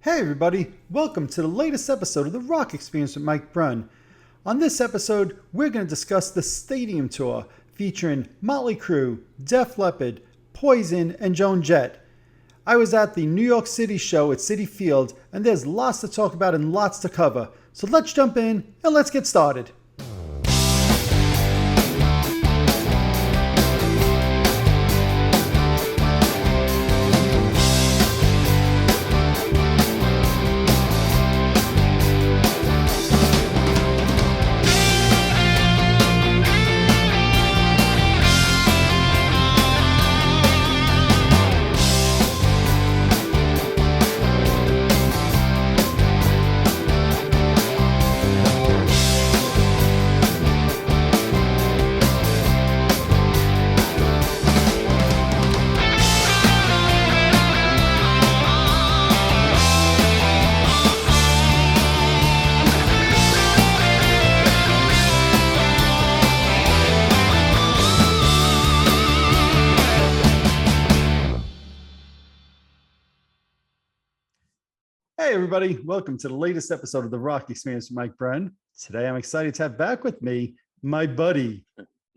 Hey everybody, welcome to the latest episode of the Rock Experience with Mike Brunn. On this episode, we're going to discuss the Stadium Tour featuring Motley Crue, Def Leppard, Poison, and Joan Jett. I was at the New York City show at Citifield, and there's lots to talk about and lots to cover. So let's jump in and let's get started. Hey everybody, welcome to the latest episode of the Rock Experience with Mike Brunn. Today I'm excited to have back with me my buddy,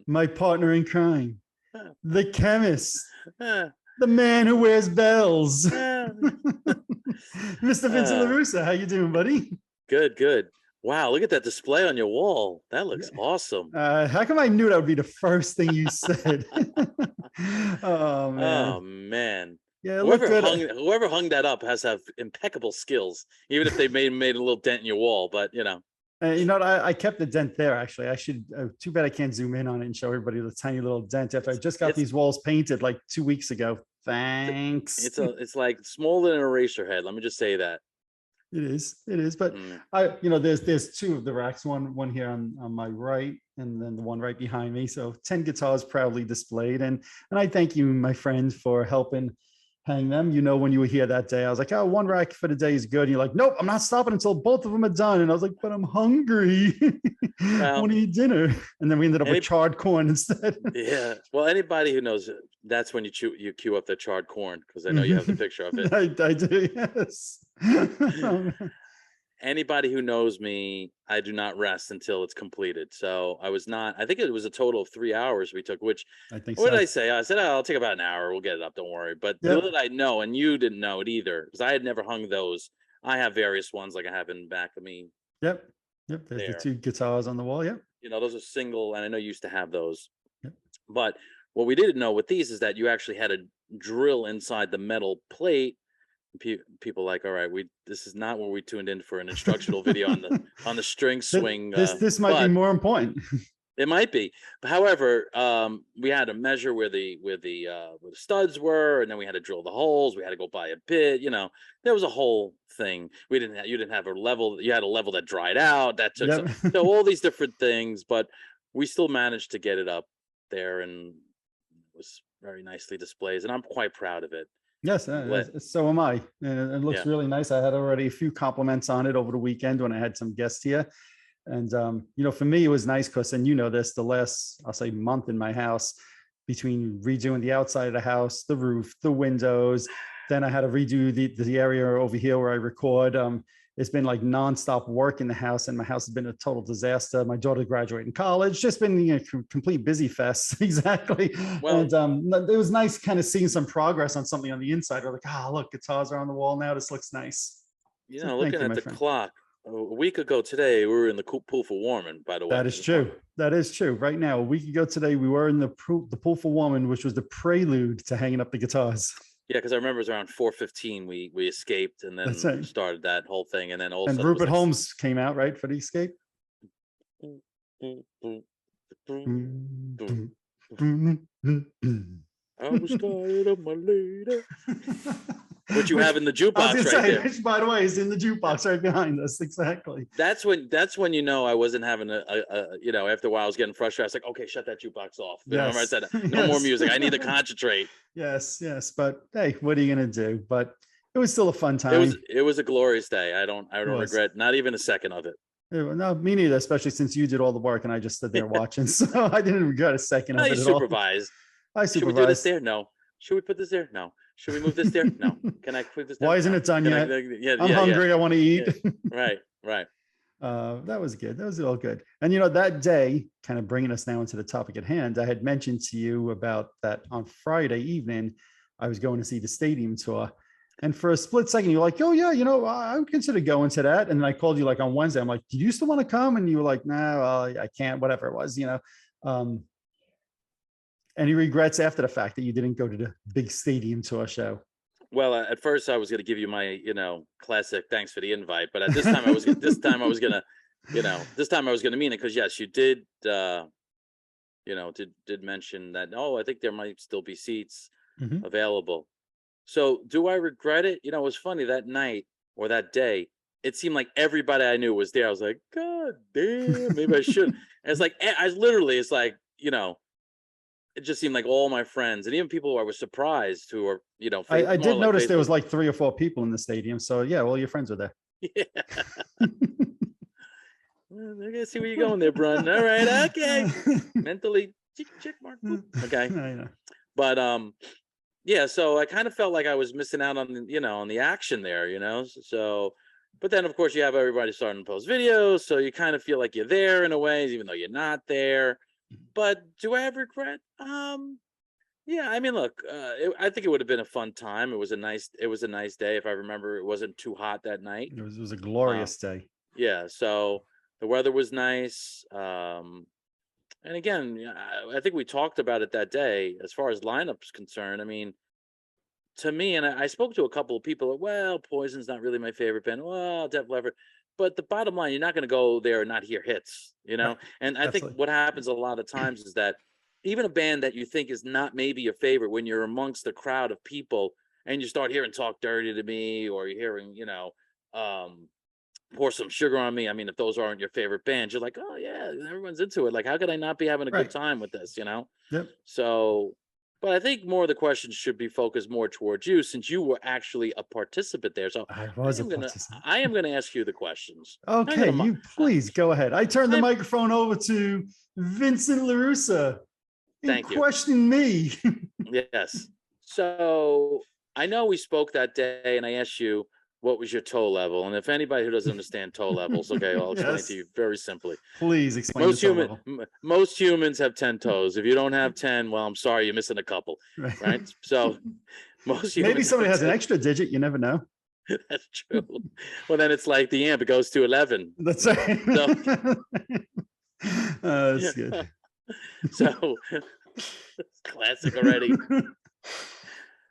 my partner in crime, the chemist, the man who wears bells, Mr. Vincent LaRussa. How you doing, buddy? Good. Wow, look at that display on your wall. That looks awesome. How come I knew that would be the first thing you said? Oh, man. Oh, man. Yeah, whoever hung that up has to have impeccable skills, even if they made a little dent in your wall. But you know what? I kept the dent there. Actually, I should. Too bad I can't zoom in on it and show everybody the tiny little dent. After I just got these walls painted like 2 weeks ago. Thanks. It's like smaller than an eraser head. Let me just say that. It is. But there's two of the racks. One here on my right, and then the one right behind me. So 10 guitars proudly displayed, and I thank you, my friend, for helping hang them. When you were here that day, I was like, oh, one rack for the day is good. And you're like, nope, I'm not stopping until both of them are done. And I was like, but I'm hungry. I want to eat dinner. And then we ended up with charred corn instead. Yeah. Well, anybody who knows it, that's when you cue up the charred corn, because I know you have the picture of it. I do, yes. Anybody who knows me, I do not rest until it's completed. So I think it was a total of 3 hours we took, which I think what did I say? I said, I'll take about an hour. We'll get it up. Don't worry. But little did I know, and you didn't know it either, because I had never hung those. I have various ones like I have in back of me. Yep. There's the two guitars on the wall. Yep. Those are single, and I know you used to have those. Yep. But what we didn't know with these is that you actually had to drill inside the metal plate. People like, all right, this is not what we tuned in for an instructional video on the string swing. This might be more important. It might be. However, we had to measure where the studs were, and then we had to drill the holes. We had to go buy a bit. There was a whole thing. You didn't have a level. You had a level that dried out. That took so all these different things, but we still managed to get it up there, and it was very nicely displayed, and I'm quite proud of it. Yes, so am I. And it looks really nice. I had already a few compliments on it over the weekend when I had some guests here. And, for me, it was nice because, and the last, I'll say, month in my house, between redoing the outside of the house, the roof, the windows, then I had to redo the area over here where I record. It's been like nonstop work in the house, and my house has been a total disaster. My daughter graduated college, just been complete busy fest. Exactly. Well, and it was nice kind of seeing some progress on something on the inside. We're like, look, guitars are on the wall now. This looks nice. Looking at the clock, a week ago today, we were in the pool for warming, by the way. That is true. That is true. Right now, a week ago today, we were in the pool for warming, which was the prelude to hanging up the guitars. Yeah, because I remember it was around 4:15 we escaped, and then started that whole thing, and then also and Rupert Holmes came out right for the escape. I was tired of my lady. What you have in the jukebox right there. Which, by the way, is in the jukebox right behind us. Exactly. That's when I wasn't having after a while I was getting frustrated. I was like, okay, shut that jukebox off. Remember I said, no more music. I need to concentrate. Yes. But hey, what are you gonna do? But it was still a fun time. It was a glorious day. I don't regret not even a second of it. No, me neither, especially since you did all the work and I just stood there watching. So I didn't regret a second of it at all. I supervised. I Should we do this there? No. Should we put this there? No. Should we move this there? No. Can I put this down? Why isn't No. it done Can yet? yeah, I'm hungry. I want to eat. Right. That was good. That was all good. And, you know, that day, kind of bringing us now into the topic at hand, I had mentioned to you about that on Friday evening, I was going to see the stadium tour. And for a split second, you're like, oh, yeah, you know, I would consider going to that. And then I called you like on Wednesday. I'm like, do you still want to come? And you were like, no, I can't, whatever it was, you know. Any regrets after the fact that you didn't go to the big stadium tour show? Well, at first I was going to give you my, you know, classic thanks for the invite, but at this time I was going to, you know, this time I was going to mean it because yes, you did, you know, did mention that. Oh, I think there might still be seats available. So do I regret it? You know, it was funny that night or that day. It seemed like everybody I knew was there. I was like, God damn, maybe I should. And it's like, it's like, you know, it just seemed like all my friends and even people who I was surprised who are, you know, I did notice there was like 3 or 4 people in the stadium. So yeah, all your friends were there. Yeah. Well, I gotta see where you're going there, Brunn. All right, okay. Mentally, check mark. Okay. But yeah, so I kind of felt like I was missing out on the, you know, on the action there, you know. So but then of course you have everybody starting to post videos, so you kind of feel like you're there in a way, even though you're not there. But do I have regret? Yeah, I mean, look, I think it would have been a fun time. It was a nice day. If I remember, it wasn't too hot that night. It was a glorious day. Yeah, so the weather was nice. And again, I think we talked about it that day as far as lineup's concerned. I mean, to me, and I spoke to a couple of people, well, Poison's not really my favorite band. Well, Def Leppard. But the bottom line, you're not going to go there and not hear hits, you know? Right. And I think what happens a lot of times is that even a band that you think is not maybe your favorite, when you're amongst a crowd of people and you start hearing Talk Dirty to Me, or you're hearing, you know, Pour Some Sugar on Me. I mean, if those aren't your favorite bands, you're like, oh yeah, everyone's into it. Like, how could I not be having a good time with this, you know? Yep. So, but I think more of the questions should be focused more towards you, since you were actually a participant there. So I was a participant. I am going to ask you the questions. Okay, you please go ahead. I turn the microphone over to Vincent LaRussa. Thank you. Question me. Yes. So I know we spoke that day, and I asked you, what was your toe level? And if anybody who doesn't understand toe levels, okay, I'll explain to you very simply. Please explain. Most humans have 10 toes. If you don't have 10, well, I'm sorry, you're missing a couple, right? So most humans maybe somebody has an extra digit. You never know. That's true. Well, then it's like the amp. It goes to 11. That's right. So, that's good. So it's classic already.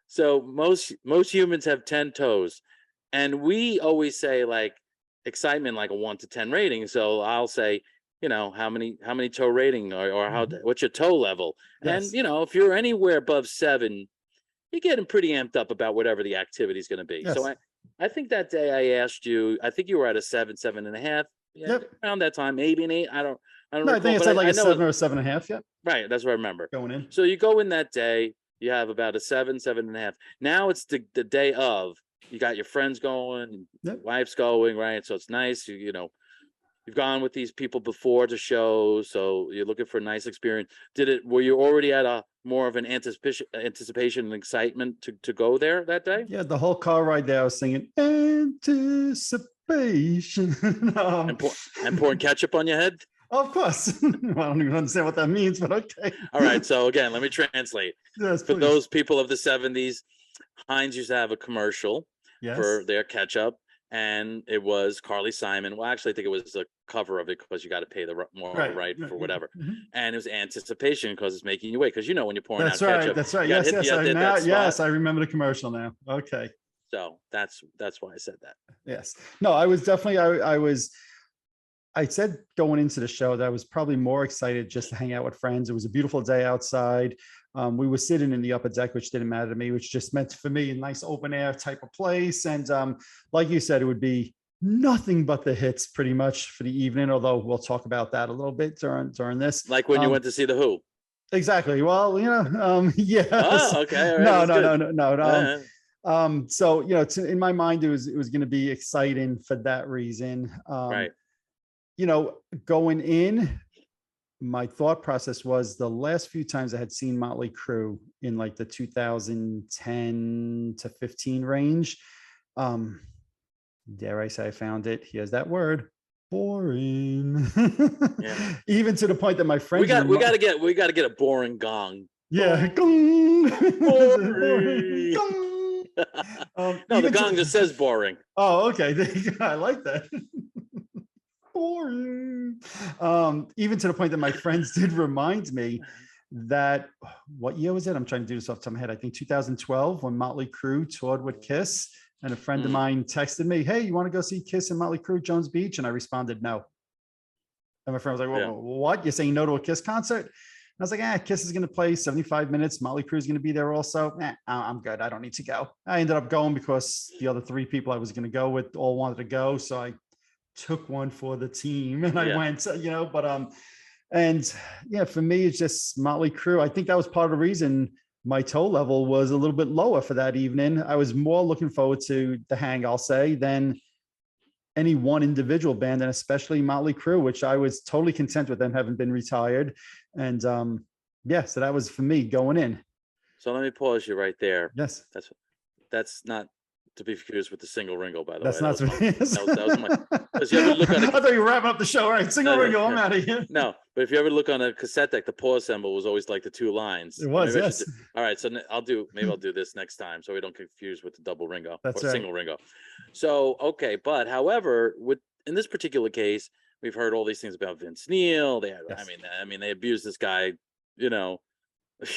So most humans have 10 toes. And we always say like excitement, like a 1 to 10 rating. So I'll say, you know, how many toe rating or how, what's your toe level? Yes. And, you know, if you're anywhere above 7, you're getting pretty amped up about whatever the activity is going to be. Yes. So I think that day I asked you, I think you were at a 7.5. Yeah, yep. Around that time, maybe an 8. I don't know. I think it said like a 7 or a 7.5. Yeah. Right. That's what I remember. Going in. So you go in that day, you have about a 7.5. Now it's the day of. You got your friends going, yep. Wife's going, right? So it's nice. You know, you've gone with these people before to shows, so you're looking for a nice experience. Were you already at a more of an anticipation and excitement to go there that day? Yeah, the whole car ride there, I was singing anticipation. And pouring ketchup on your head? Of course. I don't even understand what that means, but okay. All right. So again, let me translate. Yes, for those people of the 70s, Heinz used to have a commercial. Yes. For their ketchup, and it was Carly Simon. Well, actually, I think it was a cover of it because you got to pay the more right for whatever. Mm-hmm. And it was anticipation because it's making you wait. Because you know when you're pouring out ketchup. That's right. Yes, I remember the commercial now. Okay. So that's why I said that. Yes. No, I was definitely. I said going into the show that I was probably more excited just to hang out with friends. It was a beautiful day outside. We were sitting in the upper deck, which didn't matter to me, which just meant for me a nice open air type of place. And like you said, it would be nothing but the hits pretty much for the evening, although we'll talk about that a little bit during this. Like when you went to see The Who. Exactly. Well, you know, yes. Oh, okay. Right. No. So, you know, in my mind, it was going to be exciting for that reason. Right. You know, going in, my thought process was the last few times I had seen Motley Crue in like the 2010 to 15 range. Dare I say I found it. Here's that word. Boring. Yeah. Even to the point that my friends we got to get a boring gong. Yeah. Boring. Boring. No, the gong just says boring. Oh, okay. I like that. Boring. Even to the point that my friends did remind me that, what year was it? I'm trying to do this off the top of my head. I think 2012, when Motley Crue toured with Kiss, and a friend of mine texted me, "Hey, you want to go see Kiss and Motley Crue, Jones Beach?" And I responded, "No." And my friend was like, "Well, what? You're saying no to a Kiss concert?" I was like, Kiss is going to play 75 minutes. Motley Crue is going to be there also. I'm good. I don't need to go. I ended up going because the other three people I was going to go with all wanted to go. So I took one for the team and I went, and yeah, for me, it's just Motley Crue. I think that was part of the reason my toe level was a little bit lower for that evening. I was more looking forward to the hang, I'll say, than any one individual band, and especially Motley Crue, which I was totally content with them having been retired. And so that was for me going in. So let me pause you right there. Yes. That's not to be confused with the single Ringo, by the way. That's not. That was my. Because you ever look on. I thought you were wrapping up the show. All right, single Ringo. I'm out of here. No, but if you ever look on a cassette deck, the pause symbol was always like the two lines. It was, yes. All right, so I'll do this next time, so we don't confuse with the double Ringo or single Ringo. So okay, but however, in this particular case, we've heard all these things about Vince Neil. I mean, they abused this guy.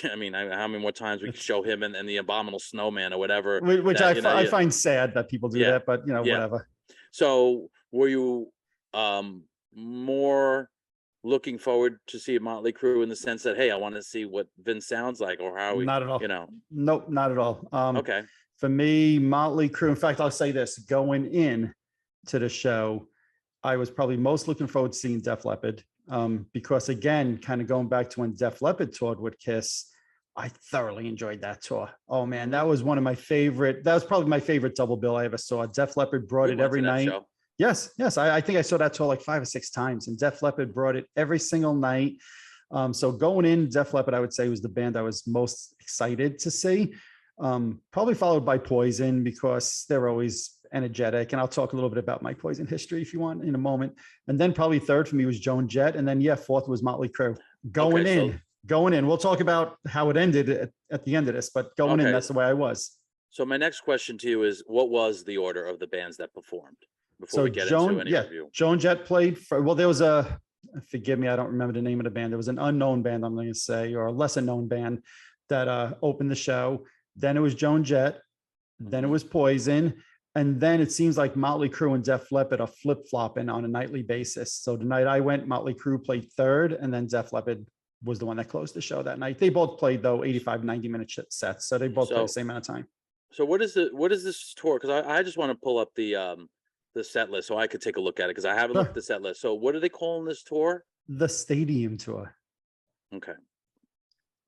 I mean, how many more times we could show him and the Abominable Snowman or whatever. Which I find sad that people do that, but whatever. So were you more looking forward to see Motley Crue in the sense that, hey, I want to see what Vince sounds like, or how we? Not at all. Nope, not at all. Okay. For me, Motley Crue. In fact, I'll say this: going in to the show, I was probably most looking forward to seeing Def Leppard. Because again, kind of going back to when Def Leppard toured with Kiss, I thoroughly enjoyed that tour. Oh man, that was one of my favorite. That was probably my favorite double bill I ever saw. Def Leppard brought it every night. Show. Yes. I think I saw that tour like 5 or 6 times, and Def Leppard brought it every single night. So going in, Def Leppard, I would say, was the band I was most excited to see. Probably followed by Poison, because they're always energetic, and I'll talk a little bit about my Poison history if you want in a moment. And then probably third for me was Joan Jett, and then fourth was Motley Crue. Going in, we'll talk about how it ended at the end of this, but going in, that's the way I was. So my next question to you is, what was the order of the bands that performed before we get into any review? Joan Jett played there was forgive me, I don't remember the name of the band. There was an unknown band, I'm going to say, or a lesser known band that opened the show. Then it was Joan Jett. Then it was Poison. And then it seems like Motley Crue and Def Leppard are flip-flopping on a nightly basis. So the night I went, Motley Crue played third, and then Def Leppard was the one that closed the show that night. They both played, though, 85, 90-minute sets. So they both played the same amount of time. So what is this tour? Because I just want to pull up the set list so I could take a look at it, because I haven't looked at the set list. So what are they calling this tour? The Stadium Tour. Okay.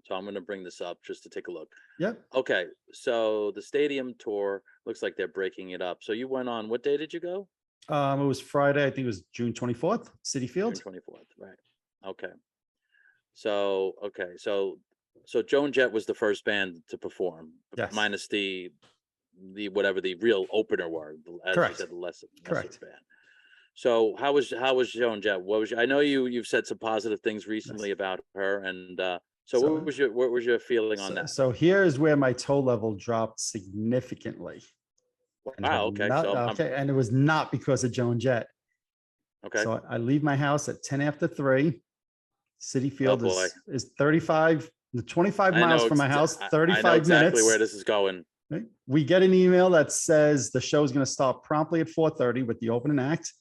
So I'm going to bring this up just to take a look. Yep. Okay. So the Stadium Tour looks like they're breaking it up. So you went on, what day did you go? It was Friday. I think it was June 24th, Citifield. June 24th. Right. Okay. So Joan Jett was the first band to perform, minus the whatever the real opener were. As correct. You said, the lesser correct band. So how was Joan Jett? I know you've said some positive things recently about her, and so what was your feeling on that? So here's where my toe level dropped significantly. Wow. Okay. And it was not because of Joan Jett. Okay. So I leave my house at 10 after 3. Citifield is 35, 25 miles from my house, 35 I know exactly minutes. Where this is going. Right? We get an email that says the show is going to start promptly at 4:30 with the opening act.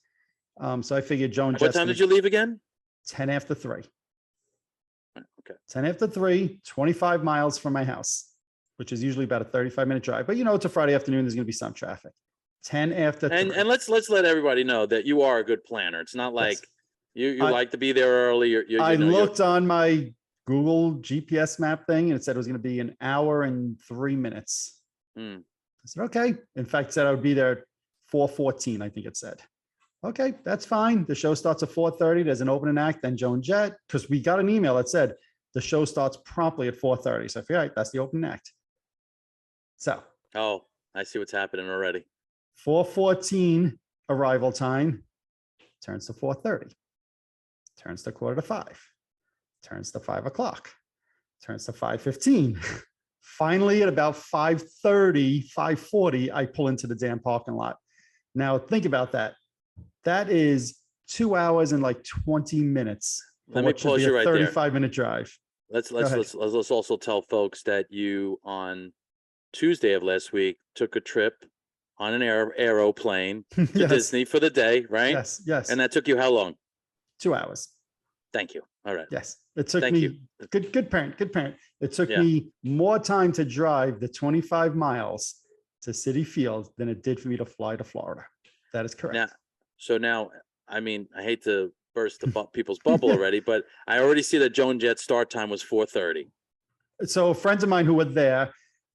So I figured Joan Jett. What time did you leave again? 10 after 3. Okay. 10 after 3, 25 miles from my house, which is usually about a 35-minute drive. But it's a Friday afternoon. There's going to be some traffic. 10 after 3. And let's let everybody know that you are a good planner. It's not like you like to be there early. I looked on my Google GPS map thing, and it said it was going to be an hour and 3 minutes. I said, okay. In fact, it said I would be there at 4:14, I think it said. Okay, that's fine. The show starts at 4:30. There's an opening act, then Joan Jett, because we got an email that said the show starts promptly at 4:30. So I feel like that's the opening act. So Oh, I see what's happening already. 4:14 arrival time turns to 4:30, turns to 4:45, turns to 5 o'clock, turns to 5:15. Finally, at about 5:30, 5:40, I pull into the damn parking lot. Now, think about that. That is 2 hours and like 20 minutes. Let me pause you right there. 35-minute drive. Let's also tell folks that you on Tuesday of last week took a trip on an aeroplane to Yes. Disney for the day, right? Yes, yes. And that took you how long? 2 hours. Thank you. All right. Yes. It took Thank me, you. good parent. It took Yeah. me more time to drive the 25 miles to Citifield than it did for me to fly to Florida. That is correct. Now, I mean, I hate to burst people's bubble already, but I already see that Joan Jett's start time was 4:30. So friends of mine who were there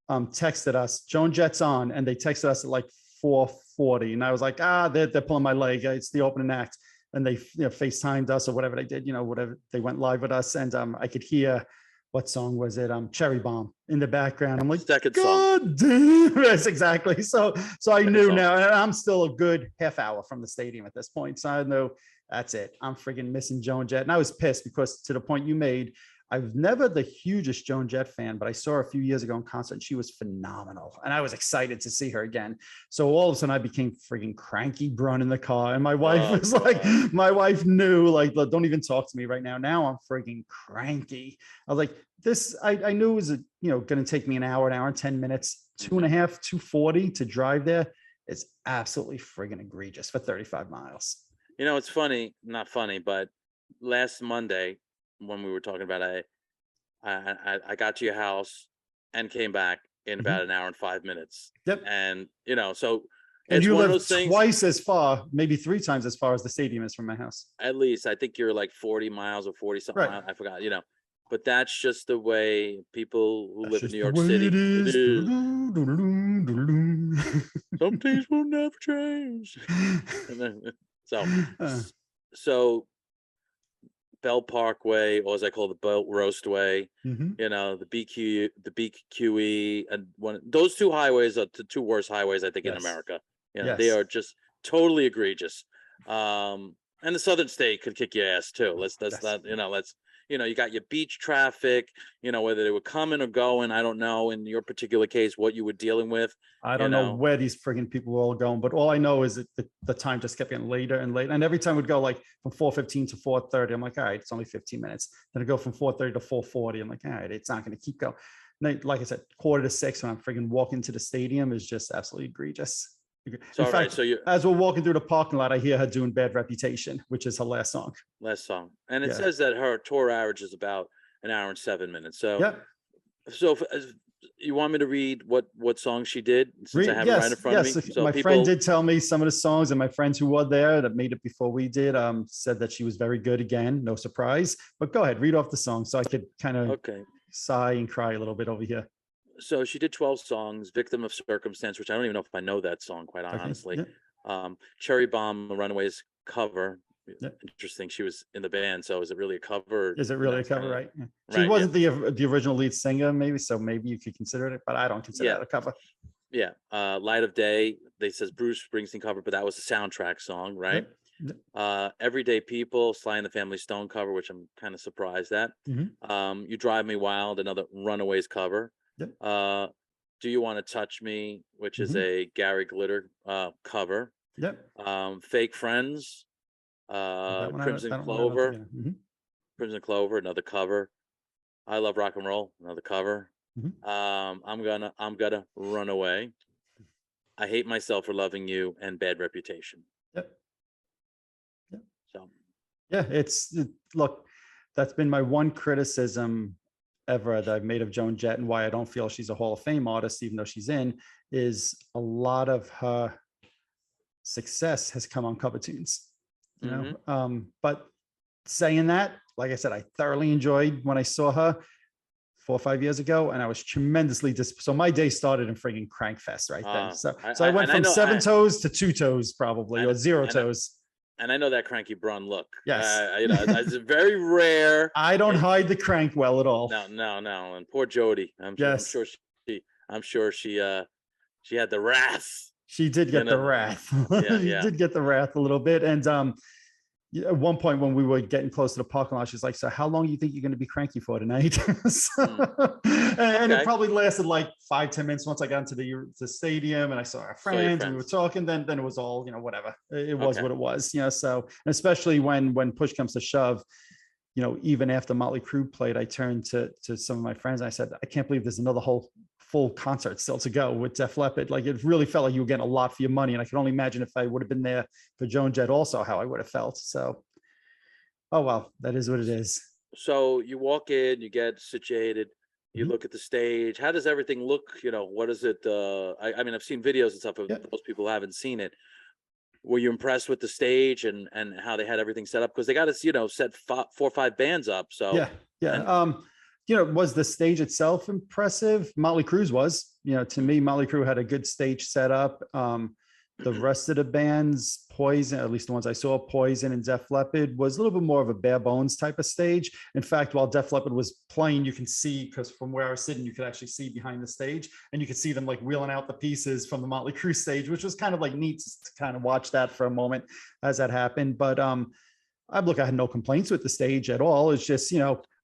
texted us, Joan Jett's on, and they texted us at like 4:40. And I was like, they're pulling my leg. It's the opening act. And they FaceTimed us or whatever they did, whatever. They went live with us. And I could hear, what song was it? Cherry Bomb in the background. I'm like, Second God song. damn. Yes, exactly. So I knew song. now, and I'm still a good half hour from the stadium at this point. So I know that's it. I'm friggin' missing Joan Jett. And I was pissed because, to the point you made, I was never the hugest Joan Jett fan, but I saw her a few years ago in concert and she was phenomenal. And I was excited to see her again. So all of a sudden I became friggin' cranky Brunn in the car. And my wife was like, my wife knew, like, don't even talk to me right now. Now I'm friggin' cranky. I was like, I knew it was, going to take me an hour and 10 minutes, 2.5, 2:40 to drive there. It's absolutely friggin' egregious for 35 miles. It's funny, not funny, but last Monday, when we were talking about I got to your house and came back in about an hour and 5 minutes. Yep. And so and it's you one of live those things, twice as far, maybe 3 times as far as the stadium is from my house. at least I think you're like 40 miles or 40 something Right. miles. I forgot, but that's just the way people who live in New York the way City. it is. Some things will never change. So Bell Parkway, or as I call the Belt Roastway, the BQE, and those 2 highways are the 2 worst highways I think in America. They are just totally egregious. And the Southern State could kick your ass too. You got your beach traffic, whether they were coming or going. I don't know in your particular case what you were dealing with. I don't know where these friggin' people were all going, but all I know is that the time just kept getting later and later. And every time we'd go like from 4:15 to 4:30, I'm like, all right, it's only 15 minutes. Then I go from 4:30 to 4:40. I'm like, all right, it's not going to keep going. And then, like I said, 5:45 when I'm friggin' walking to the stadium is just absolutely egregious. So, in fact, as we're walking through the parking lot, I hear her doing Bad Reputation, which is her last song. And it says that her tour average is about an hour and 7 minutes. So, you want me to read what song she did, since I have it right in front of me? So my friend did tell me some of the songs, and my friends who were there that made it before we did said that she was very good again. No surprise. But go ahead, read off the song so I could kind of sigh and cry a little bit over here. So she did 12 songs, Victim of Circumstance, which I don't even know if I know that song, quite honestly. Cherry Bomb, a Runaways cover. Interesting. She was in the band. So is it really a cover? Is it really a cover? Right. She wasn't the original lead singer, maybe. So maybe you could consider it, but I don't consider that a cover. Yeah. Light of Day, they says Bruce Springsteen cover, but that was a soundtrack song, right? Everyday People, Sly and the Family Stone cover, which I'm kind of surprised at. You Drive Me Wild, another Runaways cover. Do You Want to Touch Me, which is a Gary Glitter cover. Fake Friends, Crimson Clover, Crimson Clover, another cover. I Love Rock and Roll, another cover. I'm gonna Run Away. I Hate Myself for Loving You, and Bad Reputation. So look, that's been my one criticism ever that I've made of Joan Jett, and why I don't feel she's a Hall of Fame artist, even though she's in, is a lot of her success has come on cover tunes. But saying that, like I said, I thoroughly enjoyed when I saw her 4 or 5 years ago, and I was tremendously so my day started in friggin' Crankfest right then. So I went from 7 toes to 2 toes, probably, or 0 toes. And I know that cranky Brunn look. Yes. It's very rare. I don't hide the crank well at all. No. And poor Jody. I'm sure she had the wrath. She did get the wrath. She did get the wrath a little bit. And at one point when we were getting close to the parking lot, she's like, so how long do you think you're going to be cranky for tonight? And it probably lasted like 5-10 minutes once I got into the stadium and I saw our friends and we were talking, then it was all, whatever. It was what it was, so, especially when push comes to shove, even after Motley Crue played, I turned to some of my friends and I said, I can't believe there's another whole full concert still to go with Def Leppard. Like, it really felt like you were getting a lot for your money. And I can only imagine if I would have been there for Joan Jett also, how I would have felt. So, oh, well, that is what it is. So you walk in, you get situated, you look at the stage. How does everything look? What is it? I mean, I've seen videos and stuff, but most people haven't seen it. Were you impressed with the stage and how they had everything set up? Because they got to, set 4 or 5 bands up. So was the stage itself impressive? Motley Crue was, to me, Motley Crue had a good stage set up. The rest of the bands, Poison, at least the ones I saw, Poison and Def Leppard, was a little bit more of a bare bones type of stage. In fact, while Def Leppard was playing, you can see, because from where I was sitting, you could actually see behind the stage, and you could see them like wheeling out the pieces from the Motley Crue stage, which was kind of like neat to kind of watch that for a moment as that happened. But I had no complaints with the stage at all. It's just,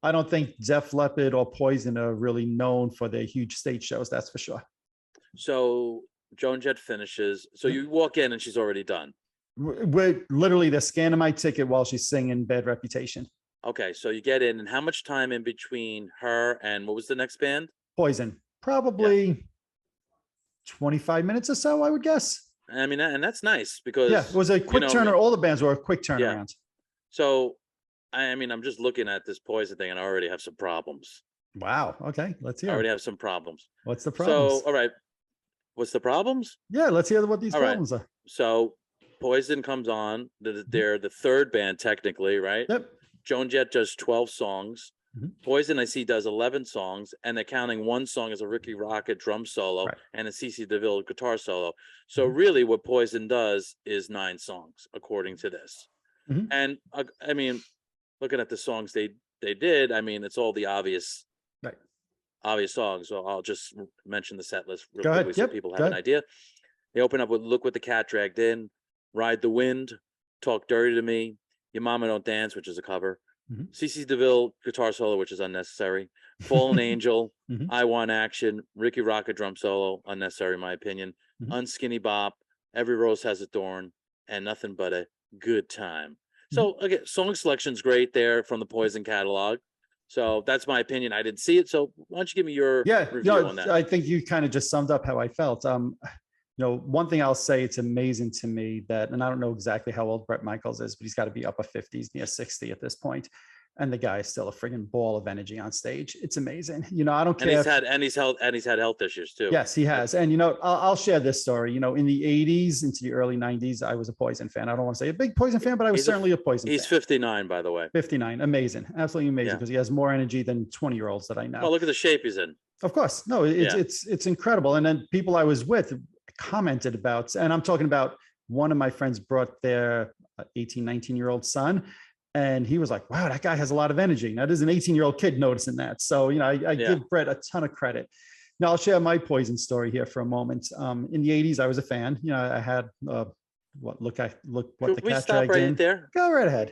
I don't think Def Leppard or Poison are really known for their huge stage shows. That's for sure. So Joan Jett finishes. So you walk in and she's already done. We're literally, they're scanning my ticket while she's singing Bad Reputation. Okay. So you get in, and how much time in between her and what was the next band? Poison. Probably 25 minutes or so, I would guess. I mean, and that's nice because it was a quick turnaround. All the bands were a quick turnaround. Yeah. So, I mean, I'm just looking at this Poison thing and I already have some problems. Wow. Okay. Let's hear. I already have some problems. What's the problem? So, all right. What's the problems? Yeah, let's hear what these problems are. So Poison comes on. They're the third band technically, right? Yep. Joan Jett does 12 songs. Poison, I see, does 11 songs, and they're counting one song as a Ricky Rocket drum solo and a CC DeVille guitar solo. So really what Poison does is 9 songs, according to this. And I mean, looking at the songs they did, I mean, it's all the obvious songs. So I'll just mention the set list real quickly so people have an idea. They open up with Look What the Cat Dragged In, Ride the Wind, Talk Dirty to Me, Your Mama Don't Dance, which is a cover, CC DeVille guitar solo, which is unnecessary, Fallen Angel, I Want Action, Ricky Rocket drum solo, unnecessary in my opinion, Unskinny Bop, Every Rose Has a Thorn, and Nothing But a Good Time. So again, song selection's great there from the Poison catalog. So that's my opinion. I didn't see it. So why don't you give me your review on that? I think you kind of just summed up how I felt. One thing I'll say, it's amazing to me that, and I don't know exactly how old Bret Michaels is, but he's got to be upper 50s, near 60 at this point. And the guy is still a friggin' ball of energy on stage. It's amazing. I don't care. And he's had health issues too. Yes, he has. And I'll share this story. In the 80s into the early 90s, I was a Poison fan. I don't want to say a big Poison fan, but I was certainly a Poison fan. He's 59, by the way. 59. Amazing. Absolutely amazing, because he has more energy than 20-year-olds that I know. Well, look at the shape he's in. Of course. No, it's incredible. And then people I was with commented about, and I'm talking about, one of my friends brought their 18, 19-year-old son, and he was like, wow, that guy has a lot of energy. Now, there's an 18-year-old kid noticing that. So, I give Bret a ton of credit. Now, I'll share my Poison story here for a moment. In the 80s, I was a fan. I had Look What the Cat Dragged In. There? Go right ahead.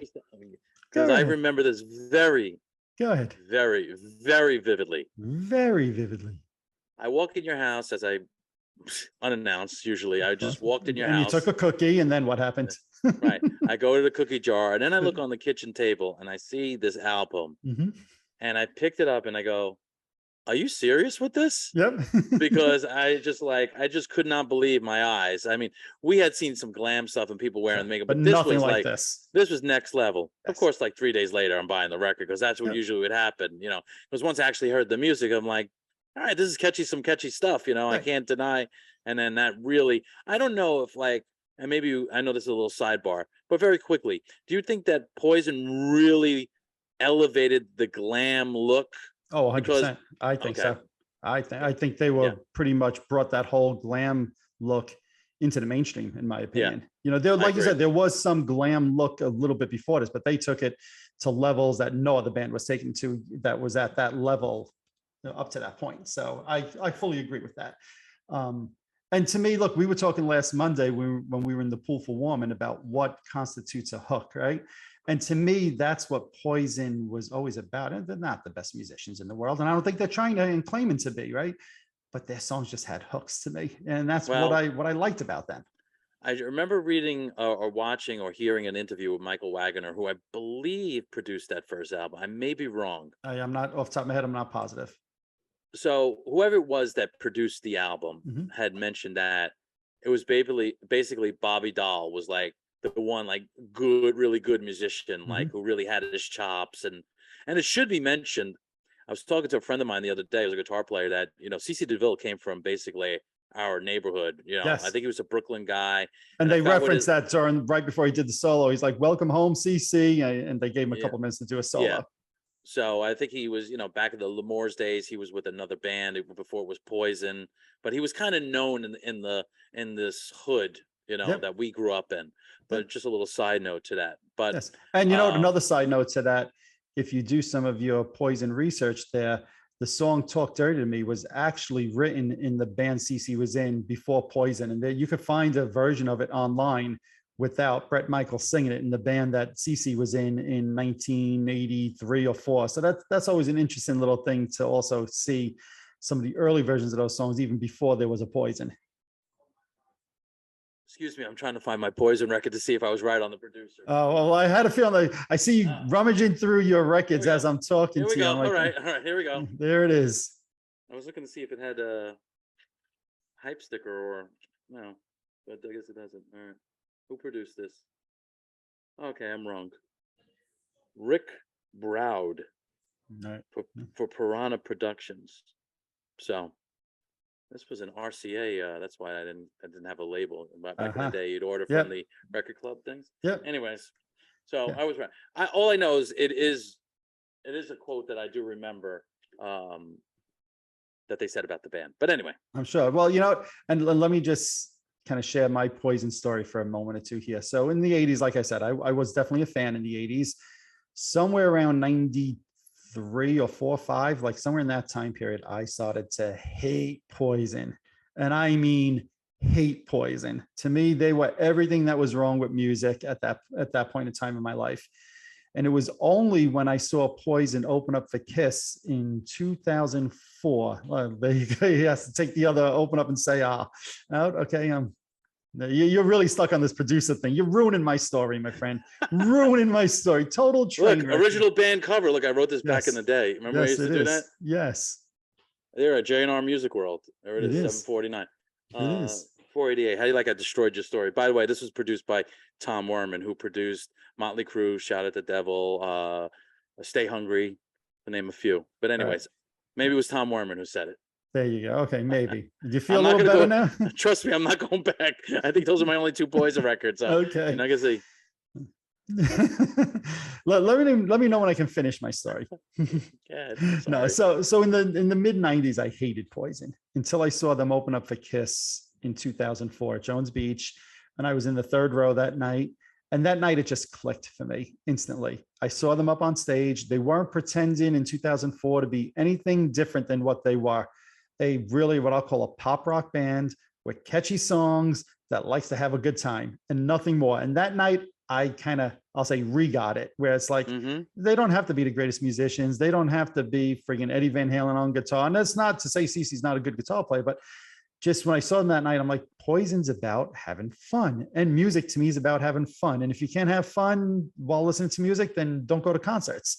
Because I remember this very vividly. Very vividly. I walk in your house unannounced. Usually, I just walked in your house. You took a cookie, and then what happened? Right. I go to the cookie jar, and then I look on the kitchen table, and I see this album, and I picked it up, and I go, "Are you serious with this?" Yep. Because I just could not believe my eyes. I mean, we had seen some glam stuff and people wearing makeup, but this was like this. This was next level. Yes. Of course, like 3 days later, I'm buying the record because that's what usually would happen. Because once I actually heard the music, I'm like, all right, this is some catchy stuff. I can't deny. And then that really, I don't know if and maybe I know this is a little sidebar, but very quickly, do you think that Poison really elevated the glam look? Oh, 100%. I think so. I think they were pretty much brought that whole glam look into the mainstream, in my opinion. You know, there, I like you agree. said, there was some glam look a little bit before this, but they took it to levels that no other band was taken to that was at that level, you know, up to that point. So I fully agree with that. And to me, look, we were talking last Monday when we were in the pool for Warming about what constitutes a hook, right? And to me, that's what Poison was always about. And they're not the best musicians in the world, and I don't think they're trying to and claiming to be, right? But their songs just had hooks to me, and that's what I liked about them. I remember reading or watching or hearing an interview with Michael Wagoner, who I believe produced that first album. I may be wrong. I'm not off the top of my head. I'm not positive. So whoever it was that produced the album had mentioned that it was basically Bobby Dahl was like the one like really good musician, like who really had his chops. And it should be mentioned, I was talking to a friend of mine the other day, who's a guitar player, that, you know, CC DeVille came from basically our neighborhood. You know, Yes. I think he was a Brooklyn guy. And they referenced that during right before he did the solo. He's like, "Welcome home, CC," and they gave him a couple minutes to do a solo. Yeah. So I think he was, you know, back in the L'Amour's days, he was with another band before it was Poison, but he was kind of known in this hood, you know, that we grew up in. But just a little side note to that. But yes. And you know, another side note to that, if you do some of your Poison research there, the song "Talk Dirty to Me" was actually written in the band CC was in before Poison, and there you could find a version of it online without Bret Michaels singing it in the band that CC was in 1983 or 4. So that's always an interesting little thing to also see some of the early versions of those songs, even before there was a Poison. Excuse me, I'm trying to find my Poison record to see if I was right on the producer. Oh, well, I had a feeling I see you rummaging through your records as I'm talking to you. Here we go. Like, all right, here we go. There it is. I was looking to see if it had a hype sticker or no, but I guess it doesn't. All right. Who produced this? Okay, I'm wrong. Rick Browd for Piranha Productions. So this was an RCA. That's why I didn't have a label. Back in the day, you'd order from the record club things. Yeah. Anyways, so I was right. All I know is it is a quote that I do remember that they said about the band. But anyway, I'm sure. Well, you know, and let me just kind of share my Poison story for a moment or two here. So in the 80s, like I said, I was definitely a fan in the 80s. Somewhere around 93 or 4 or 5, like somewhere in that time period, I started to hate Poison. And I mean hate Poison. To me, they were everything that was wrong with music at that point in time in my life. And it was only when I saw Poison open up for Kiss in 2004. Well, there you go. He has to take the other open up and say, out. Okay, you're really stuck on this producer thing. You're ruining my story, my friend. Ruining my story. Total train wreck. Original band cover. Look, I wrote this back in the day. Remember I used to do that? Yes. There at J&R Music World. There it is, 749. It is. 488. How do you like I destroyed your story? By the way, this was produced by Tom Werman, who produced Motley Crue, Shout at the Devil, Stay Hungry, to name a few. But anyways, maybe it was Tom Werman who said it. There you go. Okay, maybe. Do you feel a little better now? Trust me, I'm not going back. I think those are my only 2 Poison records. So okay. You're not gonna see. let me know when I can finish my story. No, so in the mid 90s, I hated Poison until I saw them open up for Kiss in 2004 at Jones Beach, and I was in the 3rd row that night. And that night, it just clicked for me instantly. I saw them up on stage. They weren't pretending in 2004 to be anything different than what they were. They really, what I'll call a pop rock band with catchy songs that likes to have a good time and nothing more. And that night, I kind of, I'll say, re-got it, where it's like, they don't have to be the greatest musicians. They don't have to be friggin' Eddie Van Halen on guitar. And that's not to say CeCe's not a good guitar player, but just when I saw them that night, I'm like, Poison's about having fun. And music to me is about having fun. And if you can't have fun while listening to music, then don't go to concerts.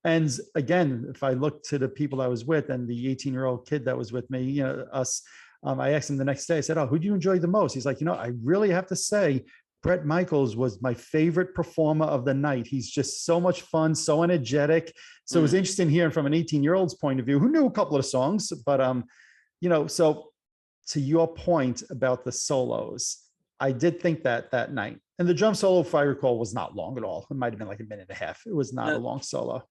And again, if I look to the people I was with and the 18-year-old kid that was with me, you know, I asked him the next day, I said, who do you enjoy the most? He's like, I really have to say, Bret Michaels was my favorite performer of the night. He's just so much fun, so energetic. So it was interesting hearing from an 18-year-old's point of view, who knew a couple of songs, but, so to your point about the solos, I did think that night. And the drum solo, if I recall, was not long at all. It might've been like a minute and a half. It was not a long solo.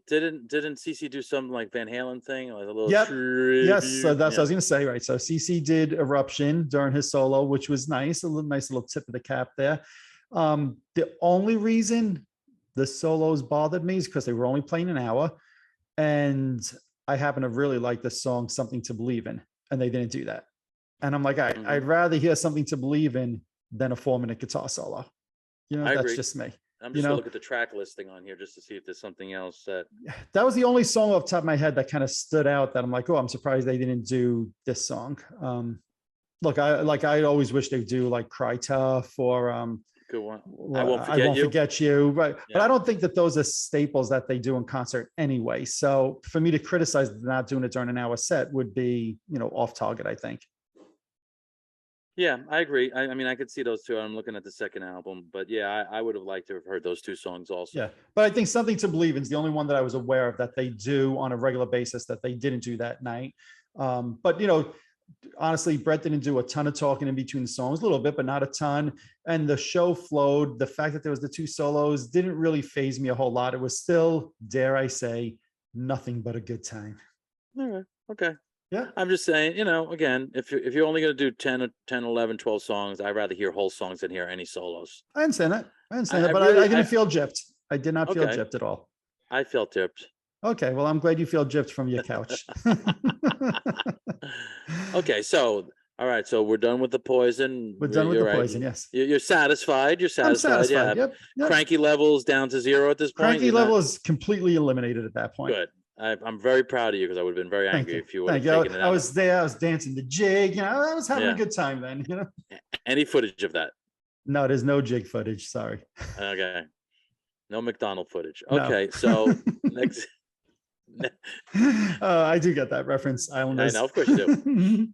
Didn't CC do some like Van Halen thing, like a little Yep. Yes, tribute? so that's what I was going to say, right? So CC did Eruption during his solo, which was nice, a little nice little tip of the cap there. The only reason the solos bothered me is because they were only playing an hour, and I happen to really like the song "Something to Believe In," and they didn't do that. And I'm like, I'd rather hear "Something to Believe In" than a 4-minute guitar solo. You know, I that's agree. just me. I'm just gonna look at the track listing on here just to see if there's something else that was the only song off the top of my head that kind of stood out that I'm like, oh, I'm surprised they didn't do this song. Look, I always wish they'd do like Cry Tough or good one. I won't forget you. Right. Yeah. But I don't think that those are staples that they do in concert anyway. So for me to criticize not doing it during an hour set would be, off target, I think. Yeah, I agree. I mean, I could see those two. I'm looking at the second album, but yeah, I would have liked to have heard those two songs also. Yeah, but I think Something to Believe In is the only one that I was aware of that they do on a regular basis that they didn't do that night. But honestly, Brett didn't do a ton of talking in between the songs, a little bit, but not a ton. And the show flowed. The fact that there was the two solos didn't really faze me a whole lot. It was still, dare I say, nothing but a good time. All right. Okay. Yeah. I'm just saying, again, if you're only going to do 10, 11, 12 songs, I'd rather hear whole songs than hear any solos. I understand that. But I didn't feel gypped. I did not feel gypped at all. I felt gypped. Okay. Well, I'm glad you feel gypped from your couch. Okay. So, all right. So we're done with the Poison. We're done with the Poison. Yes. You're satisfied. You're satisfied. I'm satisfied. Yeah. Yep. Cranky levels down to 0 at this point. Cranky level is completely eliminated at that point. Good. I'm very proud of you because I would have been very angry if you would have taken it out. I was there. I was dancing the jig. I was having a good time then. Any footage of that? No, there's no jig footage. Sorry. Okay. No McDonald footage. Okay. No. So next. I do get that reference. Islanders. I know, of course you do.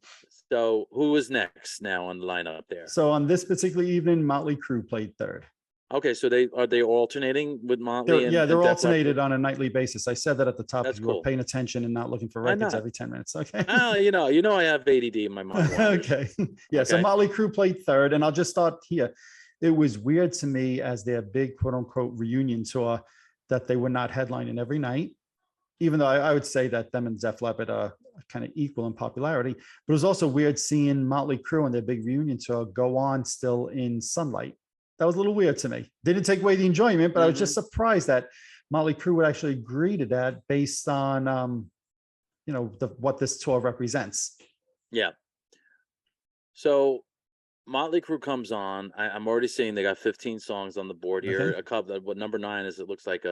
So who was next now on the lineup there? So on this particular evening, Motley Crue played third. Okay, so are they alternating with Motley? They're alternated on a nightly basis. I said that at the top. That's if you cool. were paying attention and not looking for records every 10 minutes. Okay. Oh, I have ADD in my mind. Okay. Yeah. Okay. So Motley Crue played third, and I'll just start here. It was weird to me as their big quote unquote reunion tour that they were not headlining every night, even though I would say that them and Def Leppard are kind of equal in popularity. But it was also weird seeing Motley Crue and their big reunion tour go on still in sunlight. That was a little weird to me. Didn't take away the enjoyment, but I was just surprised that Motley Crue would actually agree to that based on, what this tour represents. Yeah. So Motley Crue comes on. I'm already seeing they got 15 songs on the board here. Okay. A couple. What number 9 is? It looks like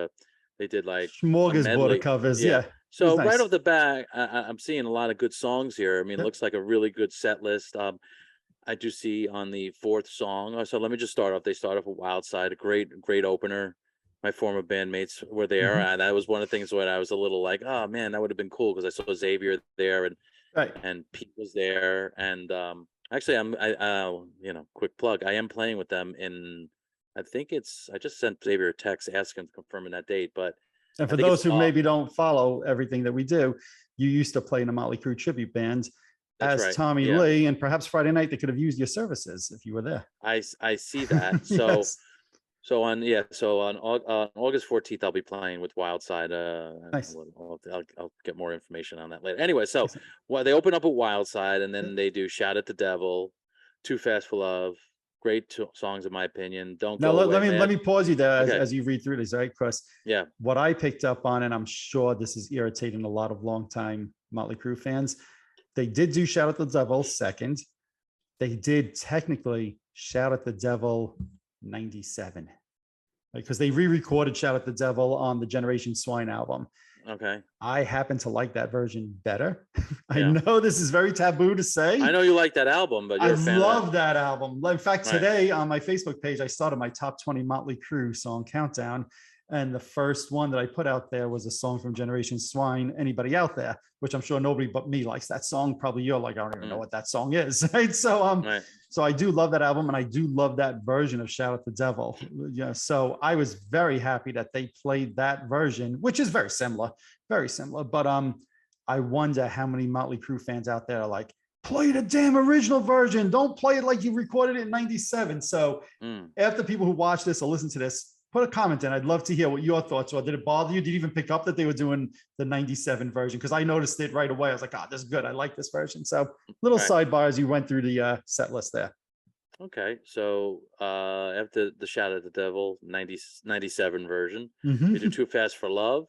they did like smorgasbord of covers. Yeah. So right off the bat, I'm seeing a lot of good songs here. I mean, it looks like a really good set list. I do see on the 4th song. So let me just start off. They start off with Wild Side, a great opener. My former bandmates were there. And that was one of the things where I was a little like, oh man, that would have been cool because I saw Xavier there and Pete was there. And actually quick plug. I am playing with them in, I just sent Xavier a text asking to confirm that date. And for those who maybe don't follow everything that we do, you used to play in a Motley Crue tribute band. That's right. Tommy Lee, and perhaps Friday night they could have used your services if you were there. I see that. So yes. So on August 14th I'll be playing with Wildside. Nice. I'll get more information on that later. Anyway, so they open up with Wildside, and then they do Shout at the Devil, Too Fast for Love. Great songs in my opinion. Don't go away, let me pause you there as you read through this, right, Chris? Yeah. What I picked up on, and I'm sure this is irritating a lot of longtime Motley Crue fans. They did do Shout at the Devil second. They did technically Shout at the Devil 97. Because they re-recorded Shout at the Devil on the Generation Swine album. Okay. I happen to like that version better. I know this is very taboo to say. I know you like that album, but you're a fan. I love that album. In fact, today on my Facebook page, I started my top 20 Motley Crue song countdown. And the first one that I put out there was a song from Generation Swine, Anybody Out There, which I'm sure nobody but me likes that song. Probably you're like, I don't even know what that song is. Right. So, so I do love that album, and I do love that version of Shout at the Devil. Yeah. So I was very happy that they played that version, which is very similar. But I wonder how many Motley Crue fans out there are like, play the damn original version. Don't play it like you recorded it in 97. So after people who watch this or listen to this, put a comment in. I'd love to hear what your thoughts were. Did it bother you? Did you even pick up that they were doing the 97 version? Because I noticed it right away. I was like, this is good. I like this version. So little sidebar as you went through the set list there. Okay, so after the Shout at the Devil 97 version, Mm-hmm. we do Too Fast for Love.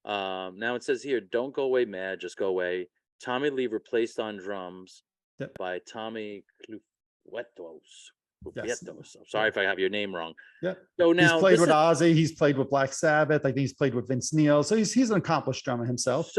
Now it says here, Don't Go Away Mad, Just Go Away. Tommy Lee replaced on drums by Tommy Clufetos. Yes. I'm sorry if I have your name wrong. Yeah. So now he's played with Ozzy. He's played with Black Sabbath. I think he's played with Vince Neil. So he's an accomplished drummer himself.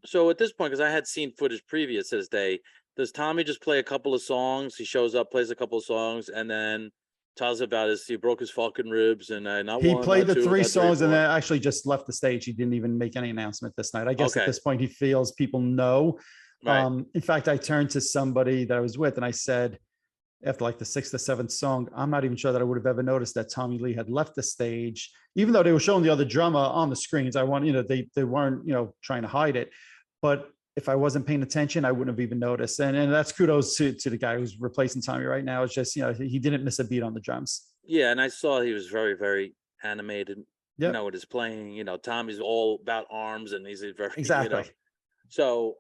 So at this point, because I had seen footage previous to this day, does Tommy just play a couple of songs? He shows up, plays a couple of songs, and then tells about he broke his fucking ribs, and he played the 3 songs, and then actually just left the stage. He didn't even make any announcement this night. I guess at this point he feels people know. Right. In fact, I turned to somebody that I was with, and I said, after like the 6th or 7th song, I'm not even sure that I would have ever noticed that Tommy Lee had left the stage, even though they were showing the other drummer on the screens. I want, they weren't, trying to hide it, but if I wasn't paying attention, I wouldn't have even noticed. And that's kudos to the guy who's replacing Tommy right now. It's just, he didn't miss a beat on the drums. Yeah. And I saw he was very, very animated, with his playing, Tommy's all about arms, and he's very, exactly. So,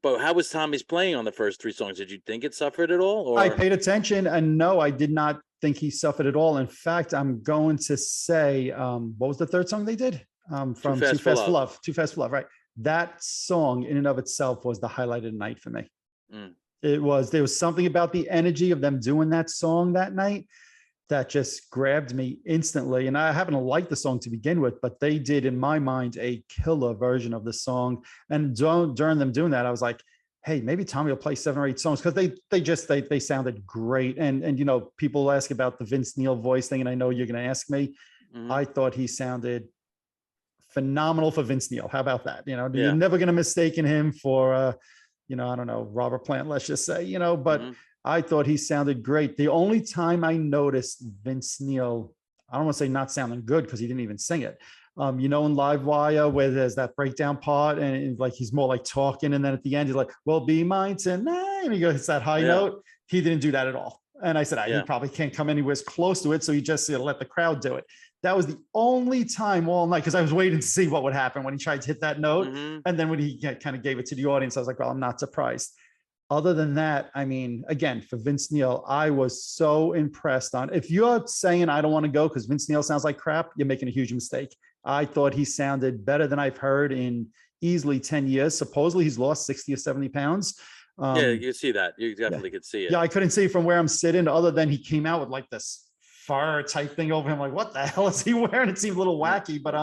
but how was Tommy's playing on the first 3 songs? Did you think it suffered at all? Or? I paid attention, and no, I did not think he suffered at all. In fact, I'm going to say, what was the 3rd song they did? From Too Fast for Love. Too Fast for Love, right? That song in and of itself was the highlight of the night for me. There was something about the energy of them doing that song that night that just grabbed me instantly. And I happen to like the song to begin with, but they did, in my mind, a killer version of the song. And during them doing that, I was like, hey, maybe Tommy will play 7 or 8 songs, because they sounded great. And people ask about the Vince Neil voice thing, and I know you're going to ask me. I thought he sounded phenomenal for Vince Neil. How about that? You're never going to mistake him for, I don't know, Robert Plant, let's just say, but I thought he sounded great. The only time I noticed Vince Neil, I don't want to say not sounding good, because he didn't even sing it. In Live Wire, where there's that breakdown part, and like he's more like talking, and then at the end he's like, "Well, be mine tonight," and he goes, "It's that high note." He didn't do that at all. And I said, he probably can't come anywhere close to it, so he just let the crowd do it. That was the only time all night, because I was waiting to see what would happen when he tried to hit that note. And then when he kind of gave it to the audience, I was like, well, I'm not surprised. Other than that, I mean, again, for Vince Neil, I was so impressed on. If you're saying I don't want to go because Vince Neil sounds like crap, you're making a huge mistake. I thought he sounded better than I've heard in easily 10 years. Supposedly he's lost 60 or 70 pounds. You can see that. You definitely could see it. Yeah, I couldn't see from where I'm sitting, other than he came out with like this fur type thing over him. Like, what the hell is he wearing? It seemed a little wacky, but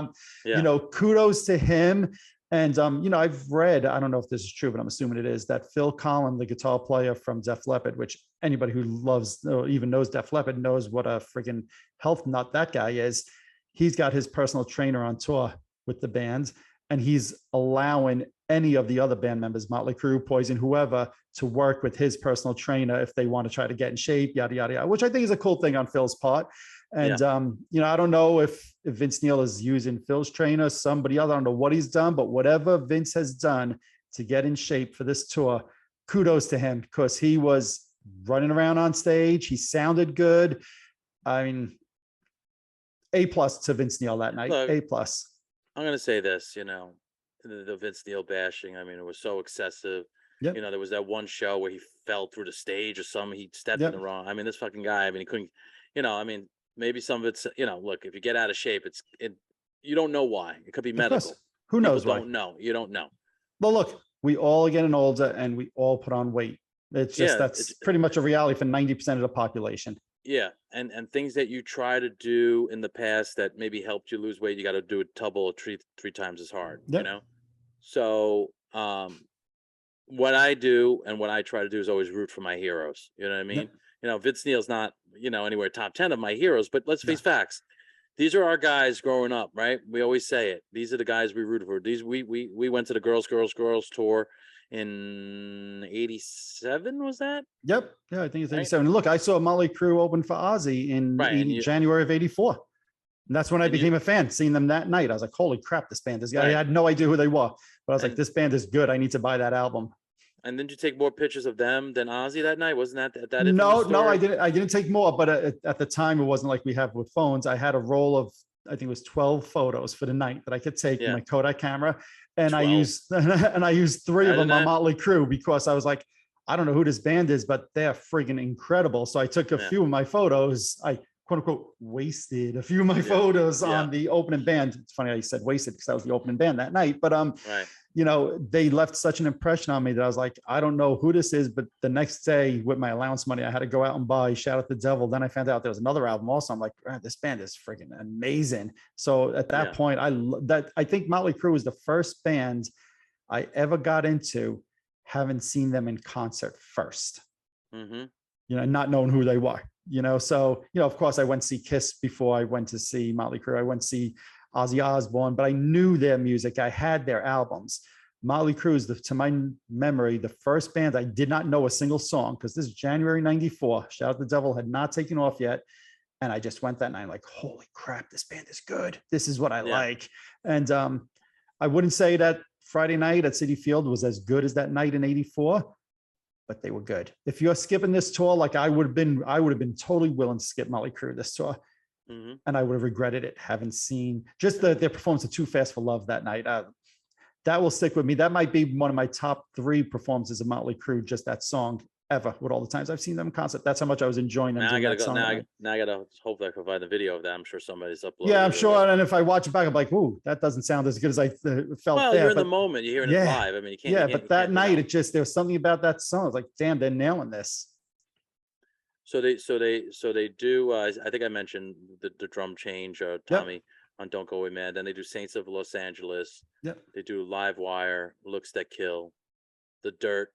kudos to him. And I've read, I don't know if this is true, but I'm assuming it is, that Phil Collin, the guitar player from Def Leppard, which anybody who loves or even knows Def Leppard knows what a friggin' health nut that guy is. He's got his personal trainer on tour with the band, and he's allowing any of the other band members, Motley Crue, Poison, whoever, to work with his personal trainer if they want to try to get in shape, yada, yada, yada, which I think is a cool thing on Phil's part. And, I don't know if Vince Neil is using Phil's trainer, somebody else, I don't know what he's done, but whatever Vince has done to get in shape for this tour, kudos to him, because he was running around on stage. He sounded good. I mean, A+ to Vince Neil that night. Look, A+. I'm going to say this, the Vince Neil bashing. I mean, it was so excessive. Yep. There was that one show where he fell through the stage or something. He stepped in the wrong. I mean, this fucking guy, he couldn't, maybe some of it's, look, if you get out of shape, you don't know why. It could be medical. Who knows why? You don't know. Well, look, we all getting older and we all put on weight. It's just, that's pretty much a reality for 90% of the population. Yeah. And things that you try to do in the past that maybe helped you lose weight, you got to do it double or three times as hard, So, what I do and what I try to do is always root for my heroes. You know what I mean? Yep. Vince Neil's not, anywhere top 10 of my heroes, but let's face facts. These are our guys growing up, right? We always say it. These are the guys we root for. We went to the Girls tour in 87, was that? Yep. Yeah, I think it's 87. Right? Look, I saw Motley Crue open for Ozzy in January of 84. And that's when I became a fan, seeing them that night. I was like, holy crap, this band is good. I had no idea who they were, but I was like, this band is good. I need to buy that album. And didn't you take more pictures of them than Ozzy that night? Wasn't that No, infamous no, I story? didn't. I didn't take more, but at the time, it wasn't like we have with phones. I had a roll of, I think it was 12 photos for the night that I could take in Yeah, my Kodak camera, and I 12. used and I used 3 of Imagine them on that. Motley Crue because I was like, I don't know who this band is, but they're friggin' incredible. So I took a Yeah, few of my photos. I quote unquote wasted a few of my yeah, photos yeah. on the opening band. It's funny how you said wasted because that was the opening band that night, but Right. they left such an impression on me that I was like, I don't know who this is, but the next day with my allowance money, I had to go out and buy Shout at the Devil. Then I found out there was another album also. I'm like, this band is freaking amazing. So at that Yeah. point, I think Motley Crue was the first band I ever got into having seen them in concert first, Mm-hmm. not knowing who they were, so, of course I went to see Kiss before I went to see Motley Crue. I went to see Ozzy Osbourne, but I knew their music. I had their albums. Motley Crue is, to my memory, the first band I did not know a single song, because this is January 94. Shout at the Devil had not taken off yet. And I just went that night like, holy crap, this band is good. This is what I like. And I wouldn't say that Friday night at Citifield was as good as that night in 84, but they were good. If you're skipping this tour, like I would have been totally willing to skip Motley Crue this tour. Mm-hmm. And I would have regretted it, having seen just their performance of Too Fast for Love that night. That will stick with me. That might be one of my top 3 performances of Motley Crue, just that song ever, with all the times I've seen them in concert. That's how much I was enjoying them. Now I gotta go. Now I gotta hope that I can find the video of that. I'm sure somebody's uploaded. Yeah, I'm sure. And if I watch it back, I'm like, ooh, that doesn't sound as good as I felt. Well, there. you're in the moment. You're hearing it live. I mean, you can't. Yeah, but that night, there was something about that song. It's like, damn, they're nailing this. So they do. I think I mentioned the drum change, Tommy on "Don't Go Away Mad." Then they do "Saints of Los Angeles." Yep. They do "Live Wire," "Looks That Kill," "The Dirt."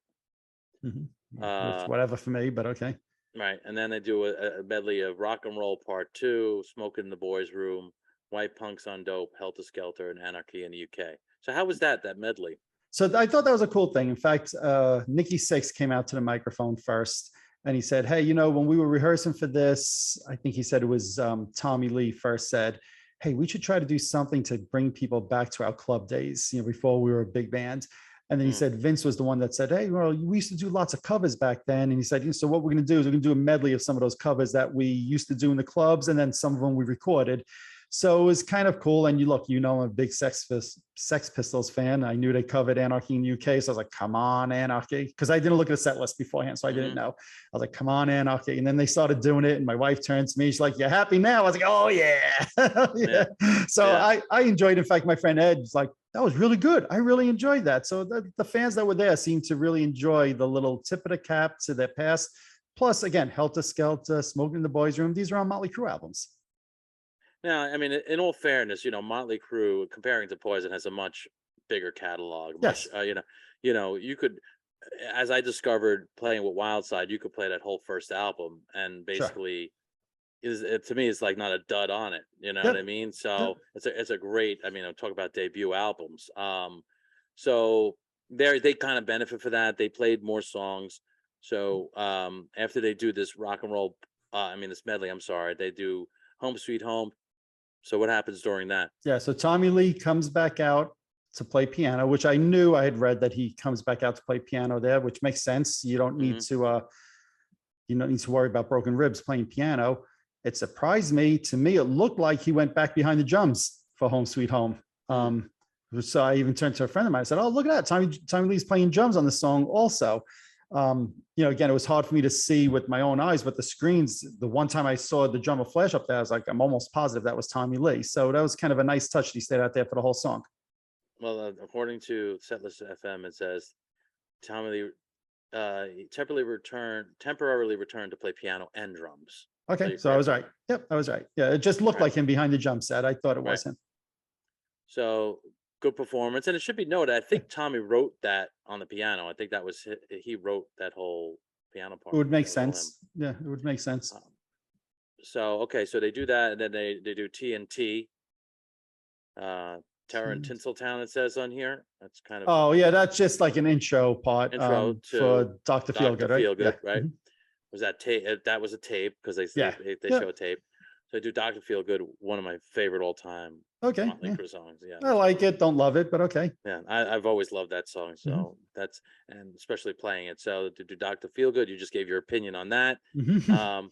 Mm-hmm. Whatever for me, but okay. Right, and then they do a medley of "Rock and Roll Part 2," "Smoking in the Boys' Room," "White Punks on Dope," "Helter Skelter," and "Anarchy in the UK." So how was that medley? So I thought that was a cool thing. In fact, Nikki Sixx came out to the microphone first, and he said, hey, when we were rehearsing for this, I think he said it was Tommy Lee first said, hey, we should try to do something to bring people back to our club days, before we were a big band. And then he said, Vince was the one that said, hey, well, we used to do lots of covers back then. And he said, so what we're going to do is we're going to do a medley of some of those covers that we used to do in the clubs. And then some of them we recorded. So it was kind of cool. And I'm a big Sex Pistols fan. I knew they covered Anarchy in the UK. So I was like, come on, Anarchy. Because I didn't look at the set list beforehand. So I didn't know. I was like, come on, Anarchy. And then they started doing it. And my wife turned to me. She's like, you happy now? I was like, oh, yeah. So I enjoyed it. In fact, my friend Ed was like, that was really good. I really enjoyed that. So the fans that were there seemed to really enjoy the little tip of the cap to their past. Plus, again, Helter Skelter, Smoking in the Boys' Room. These are on Motley Crue albums. Now, I mean, in all fairness, Motley Crue, comparing to Poison, has a much bigger catalog. Yes. You could, as I discovered playing with Wildside, you could play that whole first album, and basically, to me, it's like not a dud on it. You know what I mean? So it's a great. I mean, I'm talking about debut albums. So they kind of benefit for that. They played more songs. So after they do this rock and roll, this medley. I'm sorry, they do Home Sweet Home. So what happens during that? Yeah, so Tommy Lee comes back out to play piano, which I knew. I had read that he comes back out to play piano there, which makes sense. You don't need to worry about broken ribs playing piano. It surprised me. To me, it looked like he went back behind the drums for Home Sweet Home. So I even turned to a friend of mine. I said, "Oh, look at that! Tommy Lee's playing drums on the song also." Again, it was hard for me to see with my own eyes, but the screens, the one time I saw the drummer flash up there, I was like, I'm almost positive that was Tommy Lee. So that was kind of a nice touch. He stayed out there for the whole song. Well, according to Setlist FM, it says Tommy Lee temporarily returned to play piano and drums. Okay, so I was right. Yep, I was right. Yeah, it just looked like him behind the drum set. I thought it was him. So good performance, and it should be noted, I think Tommy wrote that on the piano. I think that was he wrote that whole piano part. It would make sense. Yeah, it would make sense. So they do that, and then they do TNT, Terror in Tinseltown. It says on here. That's kind of. Oh yeah, that's just like an intro part. For Dr. Feelgood, right? Feelgood, right? Was that tape? That was a tape because they show a tape. So I do Dr. Feel Good, one of my favorite all time Okay. Motley Yeah. Crue songs. Yeah. I like it. Don't love it, but okay. Yeah, I've always loved that song. So that's, and especially playing it. So to do Dr. Feel Good, you just gave your opinion on that. Mhm.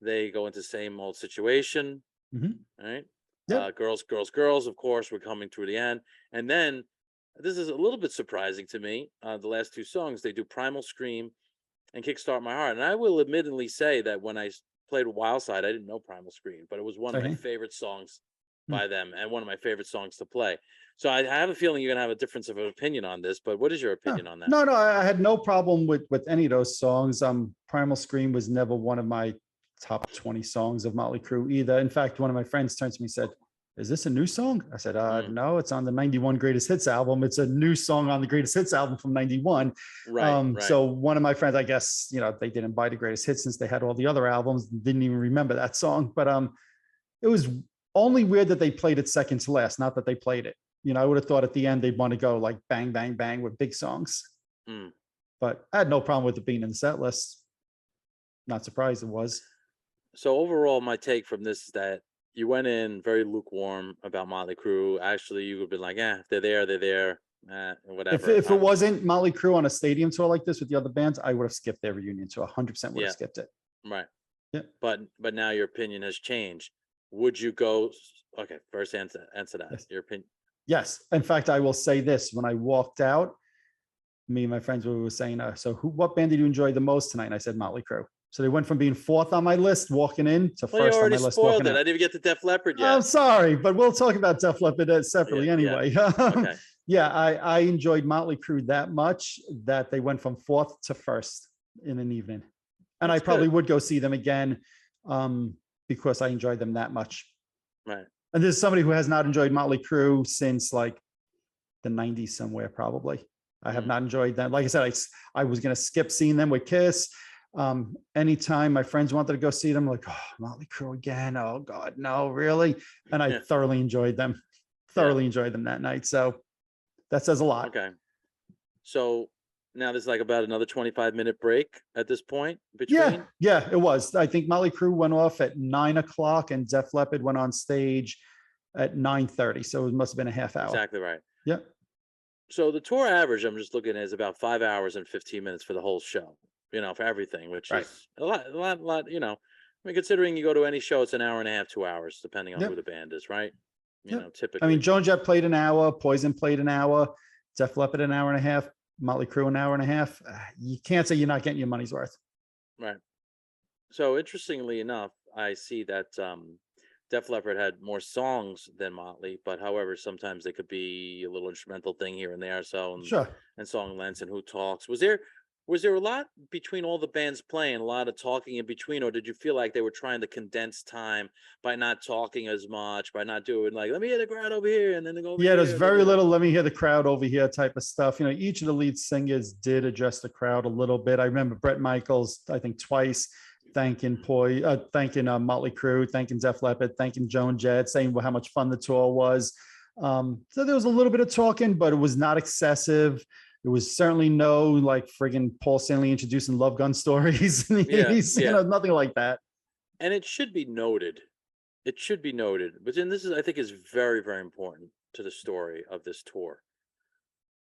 They go into same old situation. Mhm. All right. Yep. Girls, girls, girls, of course, we're coming through the end. And then this is a little bit surprising to me. The last two songs, they do Primal Scream and Kickstart My Heart. And I will admittedly say that when I played Wildside, I didn't know Primal Scream, but it was one of my Okay. favorite songs Hmm. by them and one of my favorite songs to play. So I have a feeling you're going to have a difference of opinion on this, but what is your Oh, opinion on that? no, no, I had no problem with any of those songs. Primal Scream was never one of my top 20 songs of Motley Crue either. In fact, one of my friends turned to me and said, "Is this a new song?" I said, no, it's on the 91 Greatest Hits album. It's a new song on the Greatest Hits album from 91. Right. So one of my friends, I guess, they didn't buy the Greatest Hits since they had all the other albums, didn't even remember that song. But it was only weird that they played it second to last, not that they played it. I would have thought at the end they'd want to go like bang, bang, bang with big songs. But I had no problem with it being in the set list. Not surprised it was. So overall, my take from this is that you went in very lukewarm about Motley Crue. Actually, you would have been like, if they're there, they're there. Whatever. If it wasn't Motley Crue on a stadium tour like this with the other bands, I would have skipped their reunion tour. 100% would have skipped it. Right. Yeah. But now your opinion has changed. Would you go? Okay, first answer that. Yes. Your opinion. Yes. In fact, I will say this: when I walked out, me and my friends were saying, "So, what band did you enjoy the most tonight?" And I said, "Motley Crue." So they went from being fourth on my list walking in to Well, you first on already my list spoiled walking it. out. I didn't even get to Def Leppard yet. I'm sorry, but we'll talk about Def Leppard separately anyway. Okay. Yeah, I enjoyed Motley Crue that much that they went from fourth to first in an evening. And That's I probably good. would go see them again because I enjoyed them that much. Right. And there's somebody who has not enjoyed Motley Crue since like the 90s somewhere, probably. I have not enjoyed them. Like I said, I was going to skip seeing them with Kiss. Anytime my friends wanted to go see them, like, oh, Motley Crue again. Oh God, no, really? And I thoroughly enjoyed them. Enjoyed them that night. So that says a lot. Okay. So now there's like about another 25-minute break at this point between. Yeah, it was. I think Motley Crue went off at 9:00 and Def Leppard went on stage at 9:30. So it must have been a half hour. Exactly right. Yeah. So the tour average, I'm just looking at, is about 5 hours and 15 minutes for the whole show, for everything, which is a lot, I mean, considering you go to any show, it's an hour and a half, 2 hours, depending on who the band is, right? Typically. I mean, Joan Jett played an hour, Poison played an hour, Def Leppard an hour and a half, Motley Crue an hour and a half. You can't say you're not getting your money's worth. Right. So interestingly enough, I see that Def Leppard had more songs than Motley, but however, sometimes they could be a little instrumental thing here and there. So and song lengths and who talks. Was there a lot between all the bands playing, a lot of talking in between, or did you feel like they were trying to condense time by not talking as much, by not doing like, let me hear the crowd over here and then they go over here? There's very little let me hear the crowd over here type of stuff. Each of the lead singers did address the crowd a little bit. I remember Bret Michaels, I think twice, thanking Motley Crue, thanking Def Leppard, thanking Joan Jett, saying how much fun the tour was. So there was a little bit of talking, but it was not excessive. There was certainly no like friggin' Paul Stanley introducing Love Gun Stories in the 80s, nothing like that. And it should be noted. But then this is, I think, is very, very important to the story of this tour.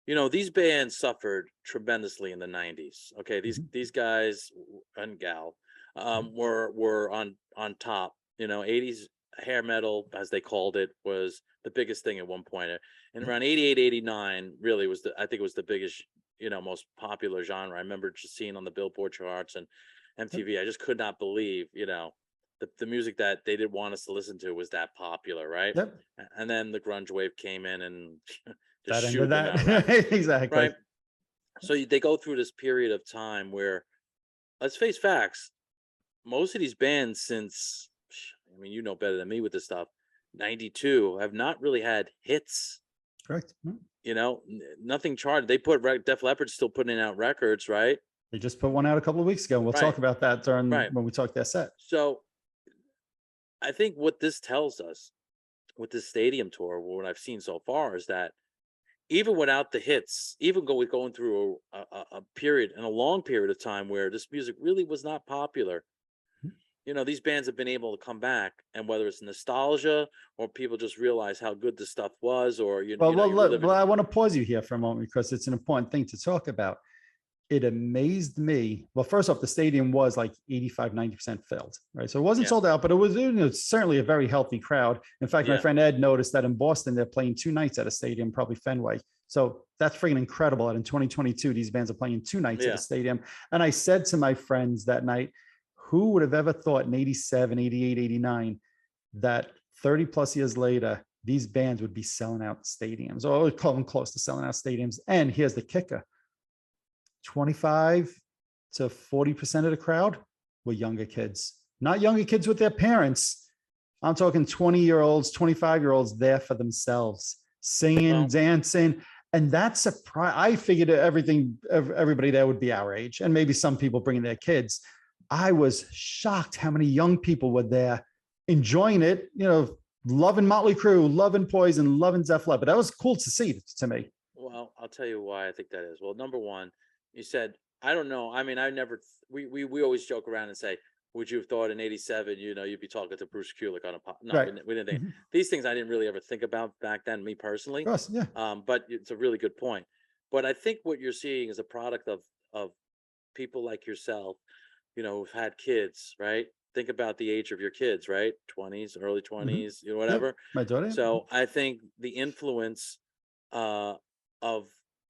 These bands suffered tremendously in the 90s. Okay, these guys and gal were on top. 80s hair metal, as they called it, was the biggest thing at one point. And around 88, 89 really was I think it was the biggest, most popular genre. I remember just seeing on the Billboard charts and MTV. I just could not believe, the music that they didn't want us to listen to was that popular, right? Yep. And then the grunge wave came in and just shoot them out, right? Exactly. Right. So they go through this period of time where, let's face facts, most of these bands since, I mean, better than me with this stuff, 92 have not really had hits. Correct. Nothing charted. They put Def Leppard still putting out records, right? They just put one out a couple of weeks ago. We'll talk about that during when we talk their set. So I think what this tells us with this stadium tour, what I've seen so far, is that even without the hits, even going through a period and a long period of time where this music really was not popular, these bands have been able to come back, and whether it's nostalgia or people just realize how good the stuff was, or Well, I want to pause you here for a moment because it's an important thing to talk about. It amazed me. Well, first off, the stadium was like 85, 90% filled, right? So it wasn't sold out, but it was certainly a very healthy crowd. In fact, my friend Ed noticed that in Boston, they're playing 2 nights at a stadium, probably Fenway. So that's freaking incredible that in 2022, these bands are playing 2 nights at a stadium. And I said to my friends that night, who would have ever thought in 87, 88, 89, that 30 plus years later, these bands would be selling out stadiums, or I would call them close to selling out stadiums. And here's the kicker. 25 to 40% of the crowd were younger kids, not younger kids with their parents. I'm talking 20-year-olds, 25-year-olds there for themselves, singing, dancing. And that's I figured everybody there would be our age, and maybe some people bringing their kids. I was shocked how many young people were there enjoying it, loving Motley Crue, loving Poison, loving Def Leppard. That was cool to see to me. Well, I'll tell you why I think that is. Well, number one, you said, I don't know. I mean, I never, we always joke around and say, would you have thought in 87, you'd be talking to Bruce Kulick on a pop? No, right. we didn't think these things. I didn't really ever think about back then, me personally. Of course, yeah. But it's a really good point. But I think what you're seeing is a product of people like yourself, who've had kids, right? Think about the age of your kids, right? 20s, early 20s, whatever. Yep. My daughter. So I think the influence of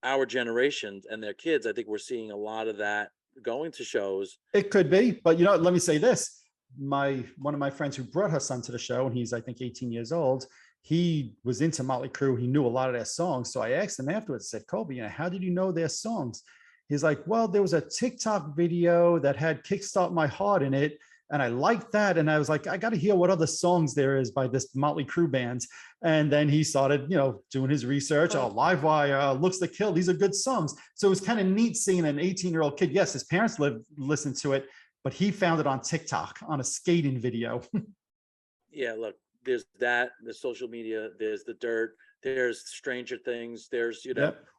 our generations and their kids, I think we're seeing a lot of that going to shows. It could be, but let me say this. One of my friends who brought her son to the show, and he's, I think, 18 years old, he was into Motley Crue. He knew a lot of their songs. So I asked him afterwards, I said, Colby, how did you know their songs? He's like, well, there was a TikTok video that had Kickstart My Heart in it, and I liked that. And I was like, I got to hear what other songs there is by this Motley Crue bands. And then he started, doing his research. Oh, Live Wire, Looks to Kill. These are good songs. So it was kind of neat seeing an 18-year-old kid. Yes, his parents listened to it, but he found it on TikTok on a skating video. Yeah, look, there's that, there's social media, there's the dirt, there's Stranger Things, there's,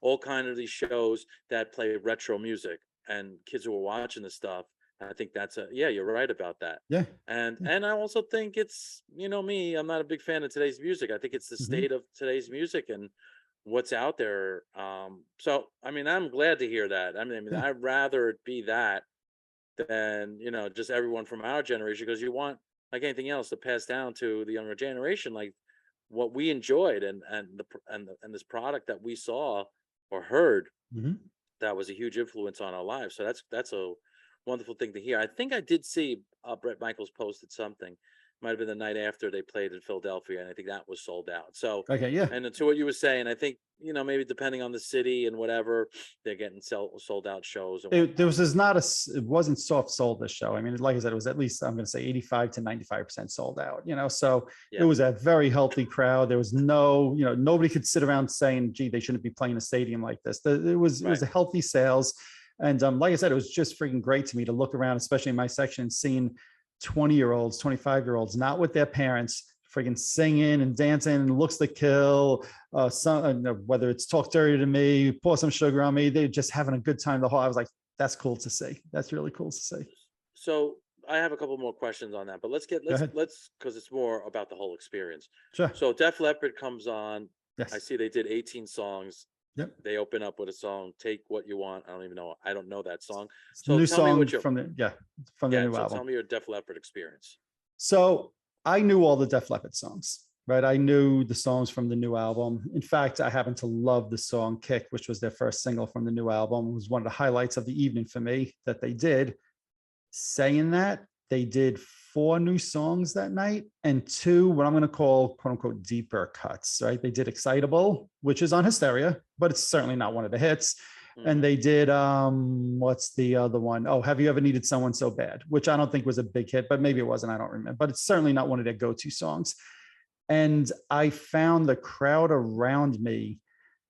all kind of these shows that play retro music, and kids who are watching this stuff. I think that's you're right about that. Yeah. And I also think it's, me, I'm not a big fan of today's music. I think it's the state of today's music and what's out there. So, I mean, I'm glad to hear that. I mean, I'd rather it be that than, just everyone from our generation, because you want, like anything else, to pass down to the younger generation, like what we enjoyed and this product that we saw or heard that was a huge influence on our lives. So that's a wonderful thing to hear. I think I did see Bret Michaels posted something. Might have been the night after they played in Philadelphia, and I think that was sold out. So okay, yeah. And to what you were saying, I think maybe depending on the city and whatever, they're getting sold out shows. It wasn't soft sold this show. I mean, like I said, it was at least, I'm going to say 85 to 95% sold out. So It was a very healthy crowd. There was nobody could sit around saying, "Gee, they shouldn't be playing a stadium like this." It was a healthy sales. And like I said, it was just freaking great to me to look around, especially in my section, seeing 20-year-olds, 25-year-olds, not with their parents, freaking singing and dancing and Looks to Kill, whether it's Talk Dirty to Me, Pour Some Sugar on Me, they're just having a good time. I was like, that's cool to see. That's really cool to see. So I have a couple more questions on that, but let's because it's more about the whole experience. Sure. So Def Leppard comes on. Yes. I see they did 18 songs. Yep. They open up with a song, Take What You Want. I don't even know. I don't know that song. So new song from the new album. Tell me your Def Leppard experience. So I knew all the Def Leppard songs, right? I knew the songs from the new album. In fact, I happen to love the song Kick, which was their first single from the new album. It was one of the highlights of the evening for me that they did. Saying that, they did 4 new songs that night and 2 what I'm going to call quote unquote deeper cuts, right? They did Excitable, which is on Hysteria, but it's certainly not one of the hits. And they did what's the other one? Oh, Have You Ever Needed Someone So Bad, which I don't think was a big hit, but maybe it wasn't, I don't remember, but it's certainly not one of their go-to songs. And I found the crowd around me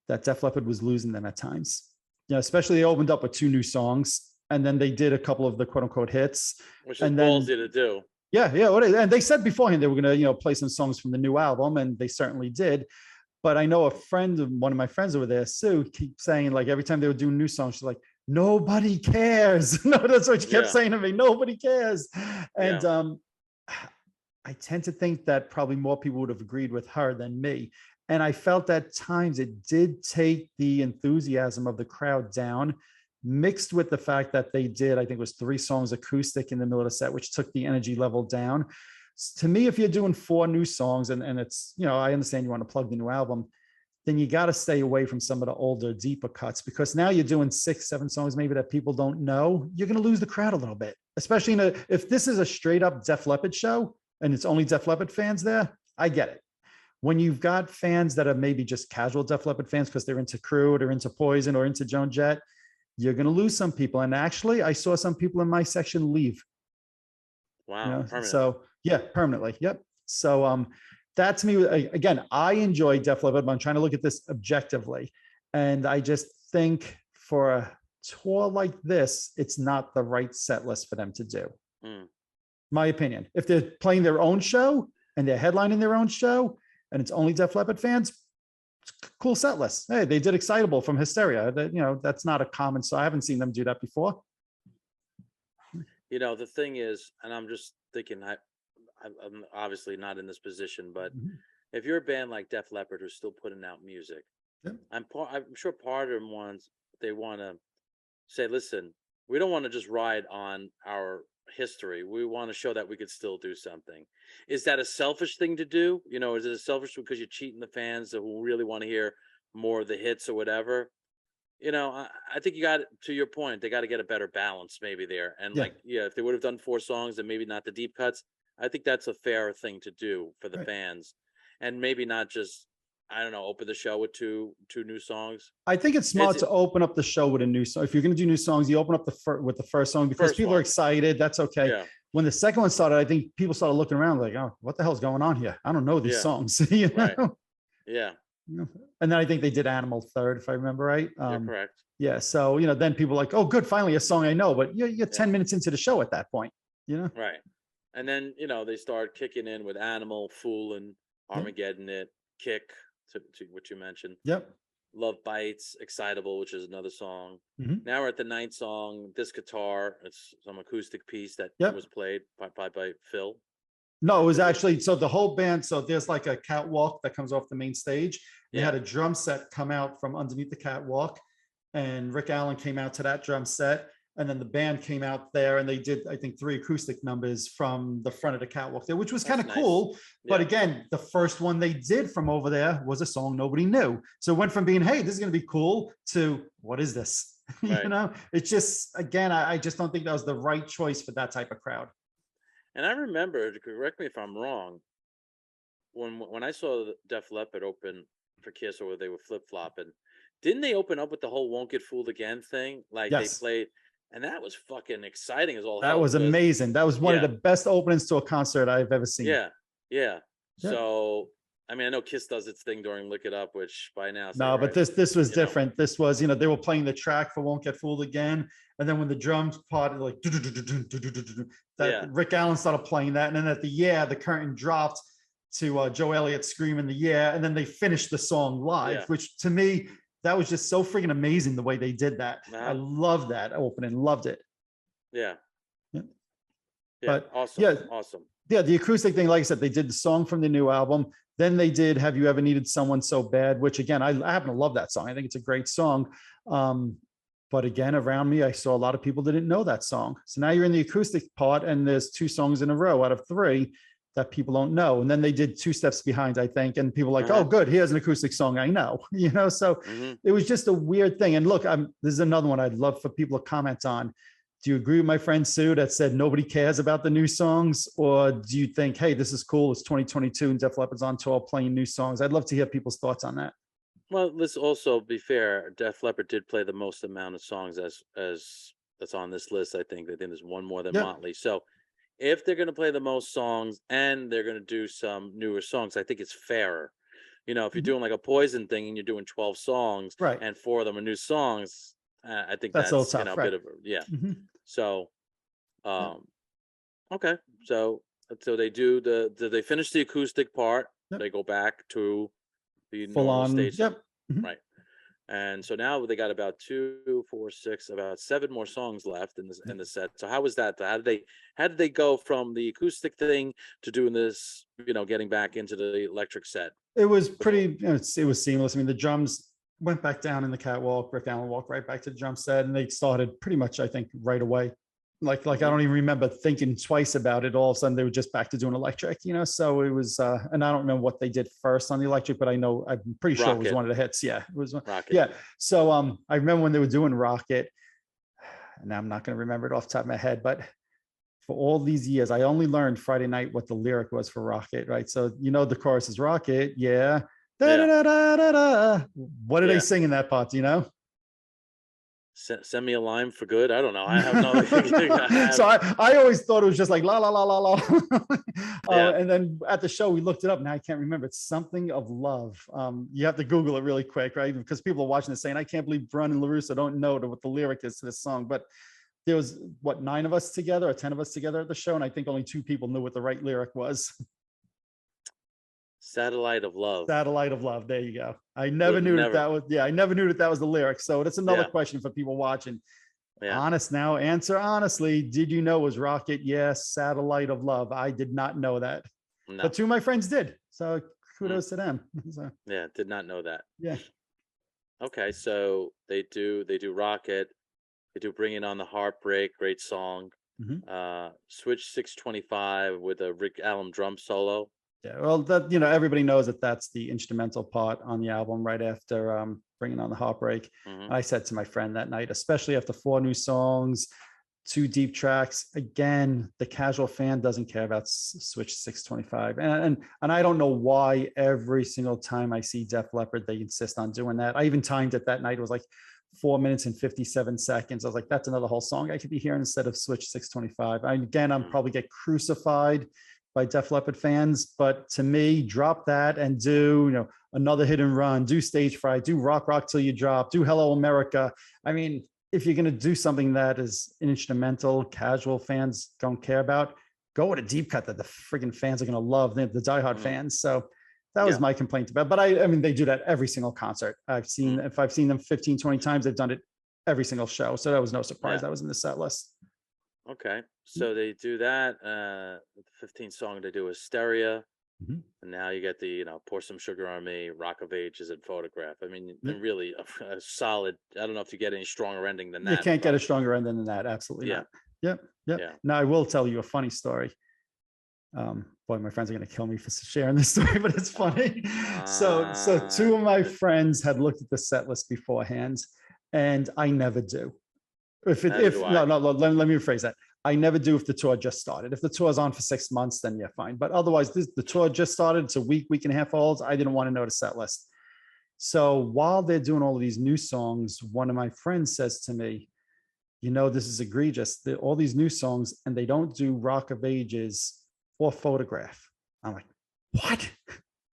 that Def Leppard was losing them at times. Especially they opened up with 2 new songs, and then they did a couple of the quote unquote hits. Which is ballsy to do. Yeah. And they said beforehand they were going to, play some songs from the new album, and they certainly did. But I know one of my friends over there, Sue, keeps saying, like, every time they would do new songs, she's like, nobody cares. No, that's what she kept Yeah. saying to me. Nobody cares. And Yeah. I tend to think that probably more people would have agreed with her than me. And I felt at times it did take the enthusiasm of the crowd down, mixed with the fact that they did, I think it was 3 songs acoustic in the middle of the set, which took the energy level down. To me, if you're doing 4 new songs and it's, I understand you want to plug the new album, then you got to stay away from some of the older, deeper cuts, because now you're doing 6, 7 songs maybe that people don't know. You're going to lose the crowd a little bit, especially if this is a straight up Def Leppard show and it's only Def Leppard fans there. I get it. When you've got fans that are maybe just casual Def Leppard fans because they're into Crue, or they're into Poison, or into Joan Jett, you're going to lose some people. And actually, I saw some people in my section leave. Wow. So yeah, permanently. Yep. So that to me, again, I enjoy Def Leppard, but I'm trying to look at this objectively. And I just think for a tour like this, it's not the right set list for them to do. My opinion. If they're playing their own show and they're headlining their own show and it's only Def Leppard fans, cool set list. Hey, they did Excitable from Hysteria. That's not a common, so I haven't seen them do that before. The thing is, and I'm just thinking, I'm obviously not in this position, but if you're a band like Def Leppard who's still putting out music, I'm sure part of them they want to say, listen, we don't want to just ride on our history. We want to show that we could still do something. Is that a selfish thing to do? Is it a selfish because you're cheating the fans who really want to hear more of the hits or whatever? I think you got, to your point, they got to get a better balance maybe there. And if they would have done 4 songs and maybe not the deep cuts, I think that's a fair thing to do for the fans, and maybe not just, I don't know, open the show with two new songs. I think it's smart to open up the show with a new song. If you're going to do new songs, you open up with the first song because people are excited. That's okay. Yeah. When the second one started, I think people started looking around like, oh, what the hell's going on here? I don't know these songs. Right. Yeah. And then I think they did Animal third, if I remember right. You're correct. Yeah. So, then people are like, oh, good, finally a song I know, but you're 10 minutes into the show at that point, Right. And then, they start kicking in with Animal, Fool, and Armageddon, It, Kick, to what you mentioned. Yep. Love Bites, Excitable, which is another song. Now we're at the 9th song, This Guitar. It's some acoustic piece that was played by Phil. No, it was actually, so the whole band, so there's like a catwalk that comes off the main stage. They had a drum set come out from underneath the catwalk, and Rick Allen came out to that drum set. And then the band came out there and they did, I think, 3 acoustic numbers from the front of the catwalk there, which was kind of cool. But again, the first one they did from over there was a song nobody knew. So it went from being, hey, this is going to be cool, to what is this? It's just, again, I just don't think that was the right choice for that type of crowd. And I remember, correct me if I'm wrong, when I saw Def Leppard open for Kiss, or they were flip-flopping, didn't they open up with the whole Won't Get Fooled Again thing? Like they played... And that was fucking exciting as all hell. That was amazing. That was one of the best openings to a concert I've ever seen. Yeah. So, I mean, I know Kiss does its thing during Lick It Up, which by now... No, but this was different. This was, they were playing the track for Won't Get Fooled Again. And then when the drums parted, like... Rick Allen started playing that. And then at the curtain dropped to Joe Elliott screaming the yeah. And then they finished the song live, which to me... that was just so freaking amazing the way they did that. I love that opening. Loved it. Yeah. But awesome. Awesome. Yeah, the acoustic thing, like I said, they did the song from the new album. Then they did Have You Ever Needed Someone So Bad, which again, I happen to love that song. I think it's a great song. But again, around me, I saw a lot of people that didn't know that song. So now you're in the acoustic part and there's 2 songs in a row out of 3 that people don't know. And then they did Two Steps Behind, I think. And people like, oh, good, here's an acoustic song I know, so it was just a weird thing. And look, this is another one I'd love for people to comment on. Do you agree with my friend Sue that said nobody cares about the new songs? Or do you think, hey, this is cool, it's 2022 and Def Leppard's on tour playing new songs? I'd love to hear people's thoughts on that. Well, let's also be fair. Def Leppard did play the most amount of songs as that's on this list. I think there's one more than Motley. So if they're going to play the most songs and they're going to do some newer songs, I think it's fairer. If you're doing like a Poison thing and you're doing 12 songs and 4 of them are new songs, I think that's a bit of So, okay. So they do they finish the acoustic part. They go back to the full on stage. Yep. Right. And so now they got about 2, 4, 6, about 7 more songs left in the set. So how was that? How did they go from the acoustic thing to doing this, getting back into the electric set? It was pretty, it was seamless. I mean, the drums went back down in the catwalk, Rick Allen walked right back to the drum set, and they started pretty much, I think, right away. Like I don't even remember thinking twice about it. All of a sudden they were just back to doing electric, so it was, and I don't remember what they did first on the electric, but I'm pretty sure it was one of the hits. Yeah, it was Rocket. Yeah. So I remember when they were doing Rocket, and I'm not going to remember it off the top of my head, but for all these years, I only learned Friday night what the lyric was for Rocket, right? So, the chorus is Rocket. Yeah. Da, da, da, da, da, da. What are they sing in that part? Do you know? Send me a line for good. I don't know. I have no. So I always thought it was just like la la la la la. And then at the show we looked it up. Now I can't remember. It's something of love. You have to Google it really quick, right? Because people are watching this saying, "I can't believe Brunn and LaRusso don't know what the lyric is to this song." But there was 9 of us together or 10 of us together at the show, and I think only 2 people knew what the right lyric was. Satellite of Love. Satellite of Love. There you go. I never knew that was. Yeah, I never knew that was the lyric. So that's another question for people watching. Yeah. Answer honestly. Did you know it was Rocket? Yes. Satellite of Love. I did not know that, but 2 of my friends did. So kudos to them. So. Yeah, did not know that. Yeah. Okay, so they do Rocket. They do Bringing on the Heartbreak. Great song. Switch 625 with a Rick Allen drum solo. Yeah, well, that everybody knows that's the instrumental part on the album right after Bringing on the Heartbreak. I said to my friend that night, especially after 4 new songs, 2 deep tracks, again, the casual fan doesn't care about Switch 625, and I don't know why every single time I see Def Leppard they insist on doing that. I even timed it that night. It was like 4 minutes and 57 seconds. I was like, that's another whole song I could be hearing instead of Switch 625. I'm probably get crucified by Def Leppard fans, but to me, drop that and do another Hit and Run, do Stage Fright, do Rock Till You Drop, do Hello America. I mean, if you're going to do something that is instrumental, casual fans don't care about, go with a deep cut that the friggin' fans are going to love, the diehard fans. So that was my complaint about. But I mean, they do that every single concert. If I've seen them 15, 20 times, they've done it every single show. So that was no surprise. That was in the set list. Okay, so they do that. The 15th song they do Hysteria, and now you get the Pour Some Sugar on Me, Rock of Ages, and Photograph. I mean, really a solid. I don't know if you get any stronger ending than that. You can't get a stronger ending than that. Absolutely not. Yep. Now I will tell you a funny story. Boy, my friends are going to kill me for sharing this story, but it's funny. So 2 of my friends had looked at the set list beforehand, and I never do. Let me rephrase that. I never do if the tour just started. If the tour's on for 6 months, then fine. But otherwise, the tour just started. It's a week and a half old. I didn't want to know the set list. So while they're doing all of these new songs, one of my friends says to me, this is egregious. All these new songs, and they don't do Rock of Ages or Photograph. I'm like, what?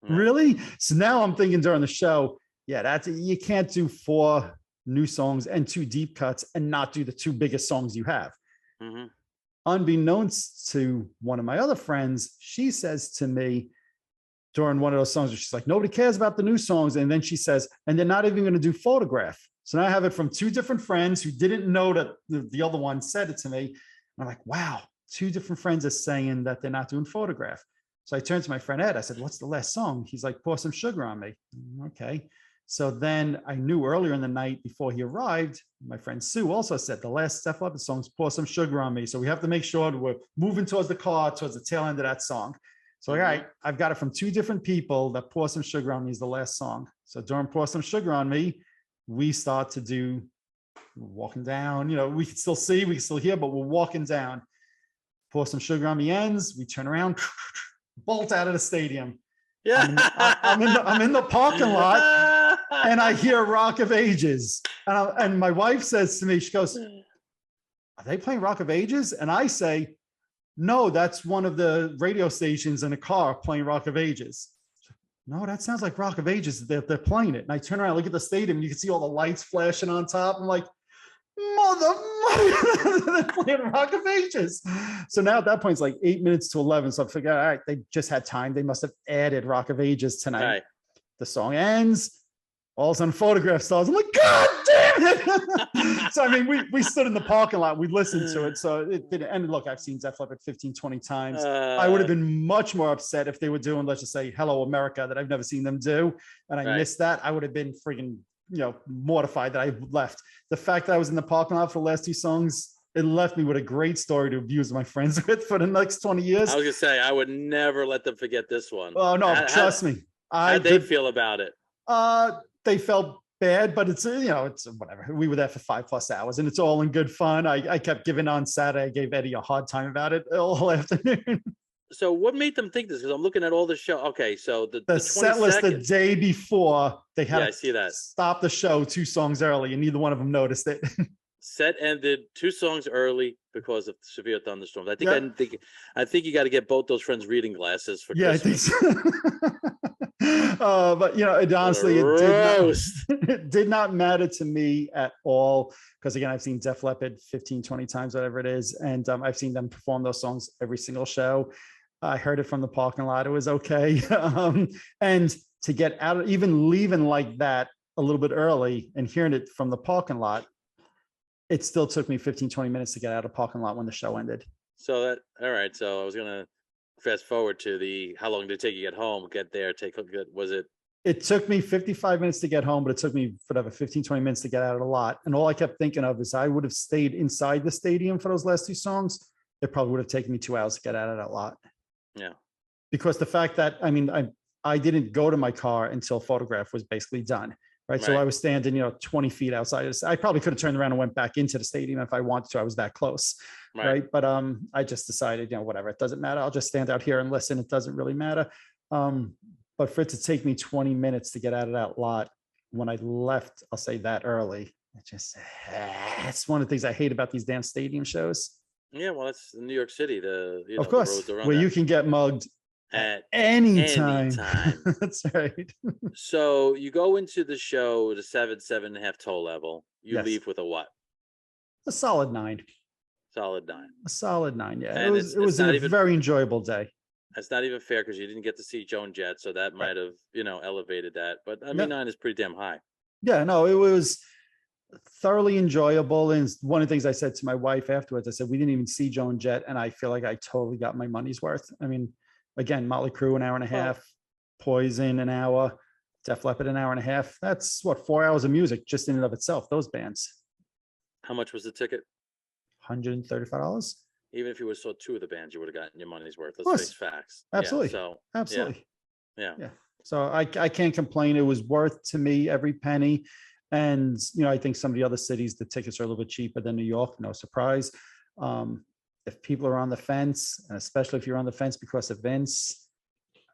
Really? So now I'm thinking during the show, you can't do 4 new songs and 2 deep cuts and not do the 2 biggest songs you have. Unbeknownst to one of my other friends, she says to me during one of those songs, she's like, nobody cares about the new songs. And then she says, and they're not even going to do Photograph. So now I have it from 2 different friends who didn't know that the other one said it to me. And I'm like, wow, 2 different friends are saying that they're not doing Photograph. So I turned to my friend Ed. I said, what's the last song? He's like, Pour Some Sugar on Me. Okay. So then I knew earlier in the night before he arrived, my friend Sue also said the last Def Leppard song is Pour Some Sugar on Me. So we have to make sure that we're moving towards the car, towards the tail end of that song. So all right, I've got it from 2 different people that Pour Some Sugar on Me is the last song. So during Pour Some Sugar on Me, we start to do walking down. We can still see, we can still hear, but we're walking down. Pour Some Sugar on Me ends. We turn around, bolt out of the stadium. Yeah, I'm in the parking lot. And I hear Rock of Ages. And my wife says to me, she goes, are they playing Rock of Ages? And I say, no, that's one of the radio stations in a car playing Rock of Ages. No, that sounds like Rock of Ages. They're playing it. And I turn around, look at the stadium, and you can see all the lights flashing on top. I'm like, they're playing Rock of Ages. So now at that point, it's like 8 minutes to 11. So I figured, all right, they just had time. They must have added Rock of Ages tonight. Right. The song ends. all of a sudden Photograph starts. I'm like, God damn it. So, I mean, we stood in the parking lot, we listened to it. So it didn't, and look, I've seen Def Leppard 15, 20 times. I would have been much more upset if they were doing, let's just say, Hello America, that I've never seen them do. And I missed that. I would have been freaking, mortified that I left. The fact that I was in the parking lot for the last 2 songs, it left me with a great story to abuse my friends with for the next 20 years. I was gonna say, I would never let them forget this one. Oh no, trust me. How'd they feel about it? They felt bad, but it's whatever. We were there for 5+ hours, and it's all in good fun. I kept giving on Saturday. I gave Eddie a hard time about it all afternoon. So what made them think this? Because I'm looking at all the show. Okay, so the set list the day before, they had I see that. Stop the show 2 songs early, and neither one of them noticed it. Set ended 2 songs early because of severe thunderstorms. I think you got to get both those friends reading glasses for Christmas. I think so. But it honestly, it did not matter to me at all, because again, I've seen Def Leppard 15, 20 times, whatever it is, and I've seen them perform those songs every single show. I heard it from the parking lot. It was okay. And to get out, even leaving like that a little bit early and hearing it from the parking lot, it still took me 15, 20 minutes to get out of the parking lot when the show ended. So all right. So I was going to fast forward to how long did it take you to get home, get there, it took me 55 minutes to get home, but it took me 15, 20 minutes to get out of the lot. And all I kept thinking of is I would have stayed inside the stadium for those last 2 songs. It probably would have taken me 2 hours to get out of that lot. Yeah. Because the fact that, I didn't go to my car until Photograph was basically done. Right. So I was standing, 20 feet outside. I probably could have turned around and went back into the stadium if I wanted to. I was that close. Right. But I just decided, whatever, it doesn't matter. I'll just stand out here and listen. It doesn't really matter. But for it to take me 20 minutes to get out of that lot when I left, I'll say that early, it's one of the things I hate about these damn stadium shows. Yeah. Well, that's New York City. Of course, where you can get mugged at any time. That's right. So you go into the show at a 7.5 toll level. You leave with a what? A solid 9. Solid 9. A solid 9. Yeah. And it was a very enjoyable day. That's not even fair, because you didn't get to see Joan Jett, so that might have elevated that. But 9 is pretty damn high. Yeah. No, it was thoroughly enjoyable. And one of the things I said to my wife afterwards, I said, we didn't even see Joan Jett, and I feel like I totally got my money's worth. Again, Motley Crue, an hour and a half, Poison, an hour, Def Leppard, an hour and a half. That's 4 hours of music just in and of itself, those bands. How much was the ticket? $135. Even if you would have saw 2 of the bands, you would have gotten your money's worth. Let's face facts. Absolutely. Yeah, absolutely. Yeah. So I can't complain. It was worth to me every penny. And, I think some of the other cities, the tickets are a little bit cheaper than New York. No surprise. If people are on the fence, and especially if you're on the fence because of Vince,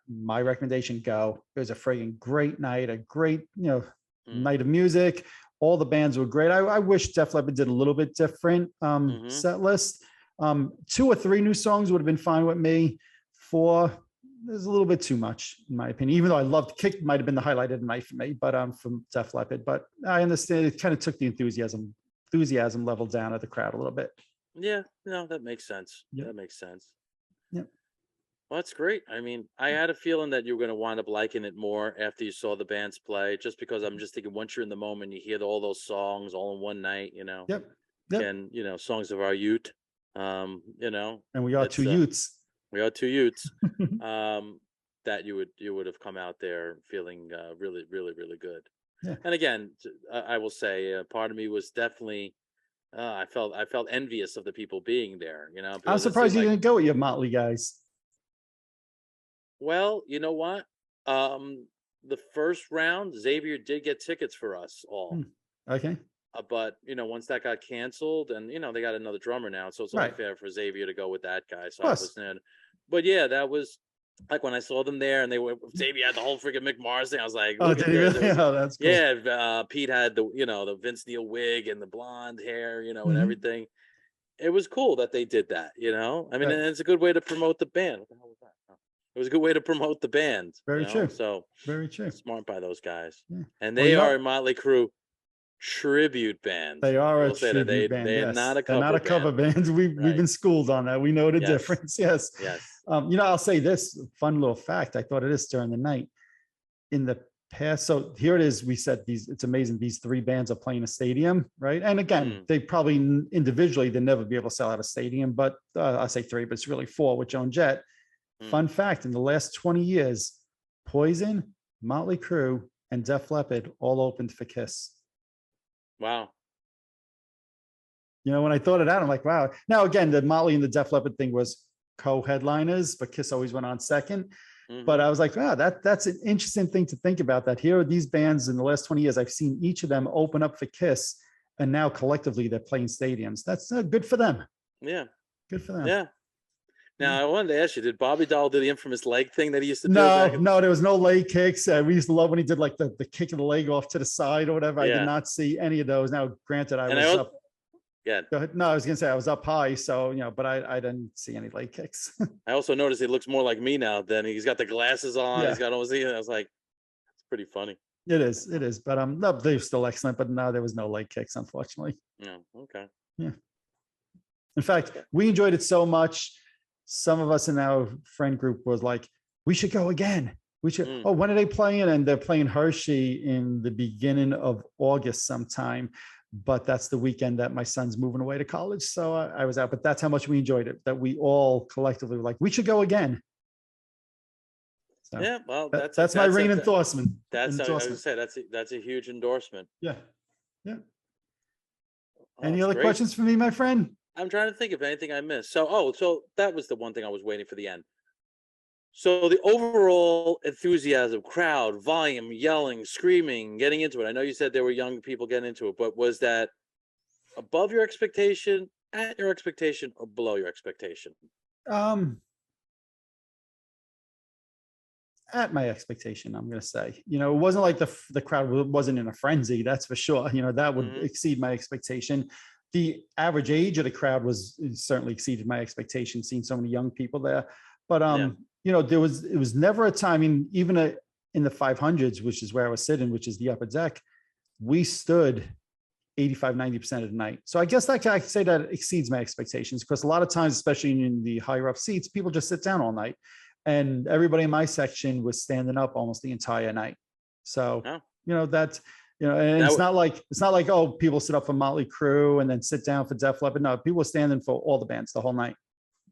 my recommendation, go. It was a friggin' great night, a great, night of music. All the bands were great. I wish Def Leppard did a little bit different set list. 2 or 3 new songs would have been fine with me. 4, there's a little bit too much, in my opinion, even though I loved Kick, might have been the highlight of the night for me, but from Def Leppard. But I understand it kind of took the enthusiasm level down at the crowd a little bit. Yeah, no, that makes sense. Yep. That makes sense. Yep. Well, that's great. I had a feeling that you were going to wind up liking it more after you saw the bands play, just because I'm just thinking, once you're in the moment, you hear all those songs all in one night, Yep. And, songs of our youth, And we are 2 youths. We are 2 youths. That you would have come out there feeling really, really, really good. Yeah. And again, I will say, part of me was definitely, I felt envious of the people being there. I'm surprised you didn't go with your Motley guys. Well, you know what? The first round, Xavier did get tickets for us all. Okay. But once that got canceled, and they got another drummer now, so it's only fair for Xavier to go with that guy. So I was in. But yeah, that was like when I saw them there, and Xavier had the whole freaking Mick Mars thing. I was like, oh, did he really? Oh, that's cool. Yeah, Pete had the Vince Neil wig and the blonde hair, and everything. It was cool that they did that. And it's a good way to promote the band. What the hell was that? Oh. It was a good way to promote the band. Very true. So very true. Smart by those guys. Yeah. And they are a Motley Crue tribute band. They are a tribute band. They're not a cover They're not a cover band. We've been schooled on that. We know the difference. Yes. Yes. I'll say this fun little fact. I thought of this during the night. In the past. So here it is. We said it's amazing. These 3 bands are playing a stadium, right? And again, they probably individually, they'll never be able to sell out a stadium, but I say 3, but it's really 4 with Joan Jett. Fun fact, in the last 20 years, Poison, Motley Crue, and Def Leppard all opened for Kiss. Wow. You know, when I thought of that, I'm like, wow. Now, again, the Motley and the Def Leppard thing was co-headliners, but Kiss always went on second. But I was like, wow, that's an interesting thing to think about, that here are these bands in the last 20 years, I've seen each of them open up for Kiss, and now collectively they're playing stadiums. That's good for them. Yeah. Good for them. Yeah. Now, I wanted to ask you, did Bobby Dahl do the infamous leg thing that he used to do? No, there was no leg kicks. We used to love when he did like the kick of the leg off to the side or whatever. Yeah. I did not see any of those. Now, granted, I was up. Yeah. Go ahead. No, I was going to say I was up high. So, you know, but I didn't see any leg kicks. I also noticed he looks more like me now. Then he's got the glasses on. Yeah. He's got almost. I was like, it's pretty funny. It is. But no, they're still excellent. But no, there was no leg kicks, unfortunately. No. Okay. Yeah. In fact, we enjoyed it so much. Some of us in our friend group was like, we should go again. We should. Oh, when are they playing? And they're playing Hershey in the beginning of August sometime. But that's the weekend that my son's moving away to college. So I was out, but that's how much we enjoyed it, that we all collectively were like, we should go again. So yeah, well, that's my ring endorsement. That's I was gonna say, that's a huge endorsement. Yeah. Yeah. Oh, any other questions for me, my friend? I'm trying to think of anything I missed. So that was the one thing I was waiting for the end. So the overall enthusiasm, crowd, volume, yelling, screaming, getting into it. I know you said there were young people getting into it, but was that above your expectation, at your expectation, or below your expectation? At my expectation, I'm going to say. You know, it wasn't like the crowd wasn't in a frenzy, that's for sure. You know, that would exceed my expectation. The average age of the crowd certainly exceeded my expectation, seeing so many young people there. But you know, it was never a time, I mean, even in the 500s, which is where I was sitting, which is the upper deck, we stood 85-90% of the night. So I guess I can say that exceeds my expectations, because a lot of times, especially in the higher up seats, people just sit down all night, and everybody in my section was standing up almost the entire night. So you know, that's, you know, and it's not like oh, people sit up for Motley Crue and then sit down for Def Leppard. No, people were standing for all the bands the whole night.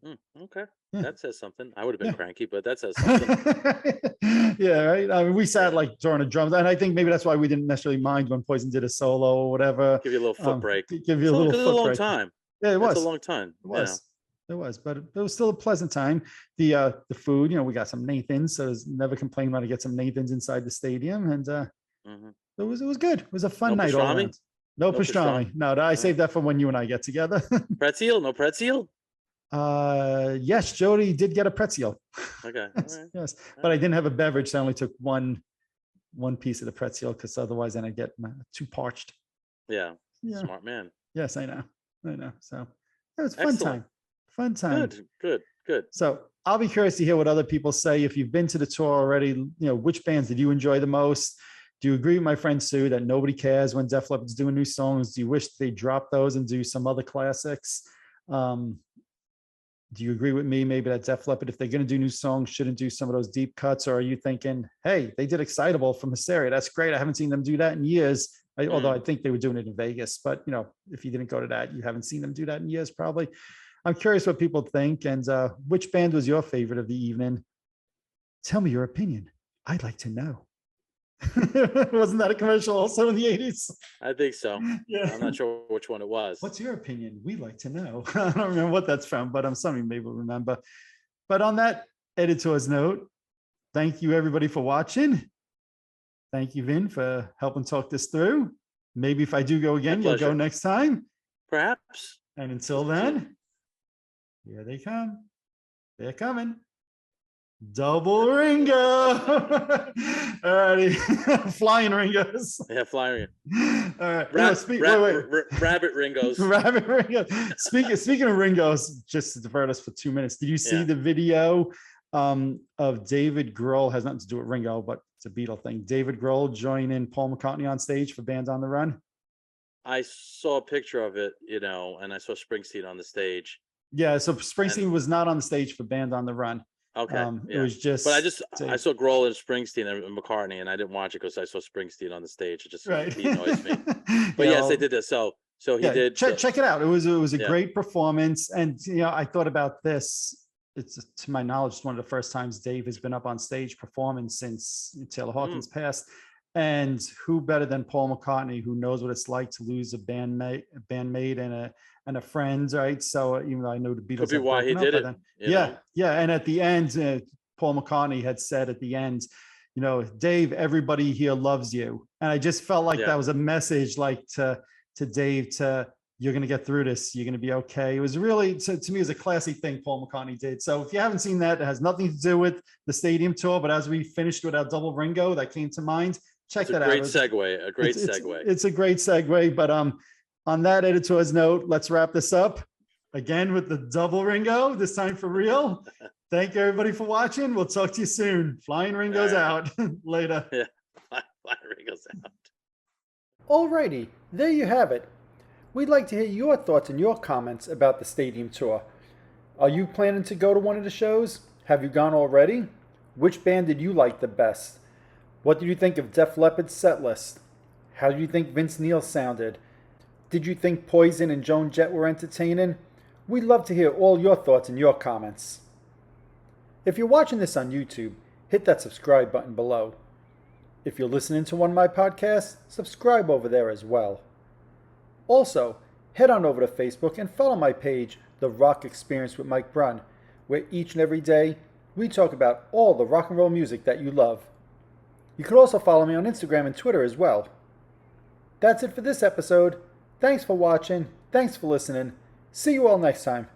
Okay. Yeah. That says something. I would have been cranky, but that says something. Yeah, right. I mean, we sat like during the drums, and I think maybe that's why we didn't necessarily mind when Poison did a solo or whatever. Give you a little foot break. Give you a little foot break. It was a long time. Yeah, it was a long time. It was. It was, but it was still a pleasant time. The food, you know, we got some Nathans, so there's never complained about to get some Nathans inside the stadium, and it was good. It was a fun night. All around. No pastrami. No, I saved that for when you and I get together. Pretzel? No pretzel? Yes, Jody did get a pretzel. Okay. Yes, but I didn't have a beverage, so I only took one piece of the pretzel, because otherwise then I'd get too parched. Yeah. Smart man. Yes, I know. So it was a fun time. Fun time. Good. So I'll be curious to hear what other people say. If you've been to the tour already, you know, which bands did you enjoy the most? Do you agree with my friend Sue that nobody cares when Def Leppard's doing new songs? Do you wish they drop those and do some other classics? Do you agree with me maybe that Def Leppard, if they're going to do new songs, shouldn't do some of those deep cuts? Or are you thinking, hey, they did Excitable from Hysteria, that's great, I haven't seen them do that in years, although I think they were doing it in Vegas, but you know, if you didn't go to that, you haven't seen them do that in years probably. I'm curious what people think, and which band was your favorite of the evening? Tell me your opinion. I'd like to know. Wasn't that a commercial also in the 80s? I think so. Yeah. I'm not sure which one it was. What's your opinion? We'd like to know. I don't remember what that's from, but I'm something maybe will remember. But on that editor's note, thank you everybody for watching. Thank you, Vin, for helping talk this through. Maybe if I do go again, you'll go next time. Perhaps. And until then, here they come. They're coming. Double Ringo. All righty. Flying Ringos. Yeah, flying. All right. Rabbit Ringos. Rabbit Ringo. Speaking of Ringos, just to divert us for 2 minutes, did you see the video of David Grohl? Has nothing to do with Ringo, but it's a Beatle thing. David Grohl joining Paul McCartney on stage for Band on the Run. I saw a picture of it, you know, and I saw Springsteen on the stage. Yeah, so Springsteen was not on the stage for Band on the Run. Okay, It was just, but I Dave. saw Grohl and Springsteen and McCartney, and I didn't watch it because I saw Springsteen on the stage. It just Right. he annoys me. But Yeah, yes, they well, did this. So he yeah, did. So check it out. It was a yeah. great performance, and I thought about this. It's, to my knowledge, it's one of the first times Dave has been up on stage performing since Taylor Hawkins passed. And who better than Paul McCartney, who knows what it's like to lose a bandmate and a friend, right? So even though I know the Beatles Could be have why he broken up did by it. then, yeah. And at the end, Paul McCartney had said at the end, Dave, everybody here loves you. And I just felt like that was a message, like to Dave, you're going to get through this. You're going to be okay. It was really, to me, it was a classy thing Paul McCartney did. So if you haven't seen that, it has nothing to do with the stadium tour. But as we finished with our double Ringo, that came to mind. Check that out. A great segue. It's a great segue. But on that editor's note, let's wrap this up again with the double Ringo, this time for real. Thank you, everybody, for watching. We'll talk to you soon. Flying Ringo's out. Later. Yeah, Flying Ringo's out. Alrighty, there you have it. We'd like to hear your thoughts and your comments about the stadium tour. Are you planning to go to one of the shows? Have you gone already? Which band did you like the best? What did you think of Def Leppard's set list? How did you think Vince Neil sounded? Did you think Poison and Joan Jett were entertaining? We'd love to hear all your thoughts and your comments. If you're watching this on YouTube, hit that subscribe button below. If you're listening to one of my podcasts, subscribe over there as well. Also, head on over to Facebook and follow my page, The Rock Experience with Mike Brunn, where each and every day we talk about all the rock and roll music that you love. You could also follow me on Instagram and Twitter as well. That's it for this episode. Thanks for watching. Thanks for listening. See you all next time.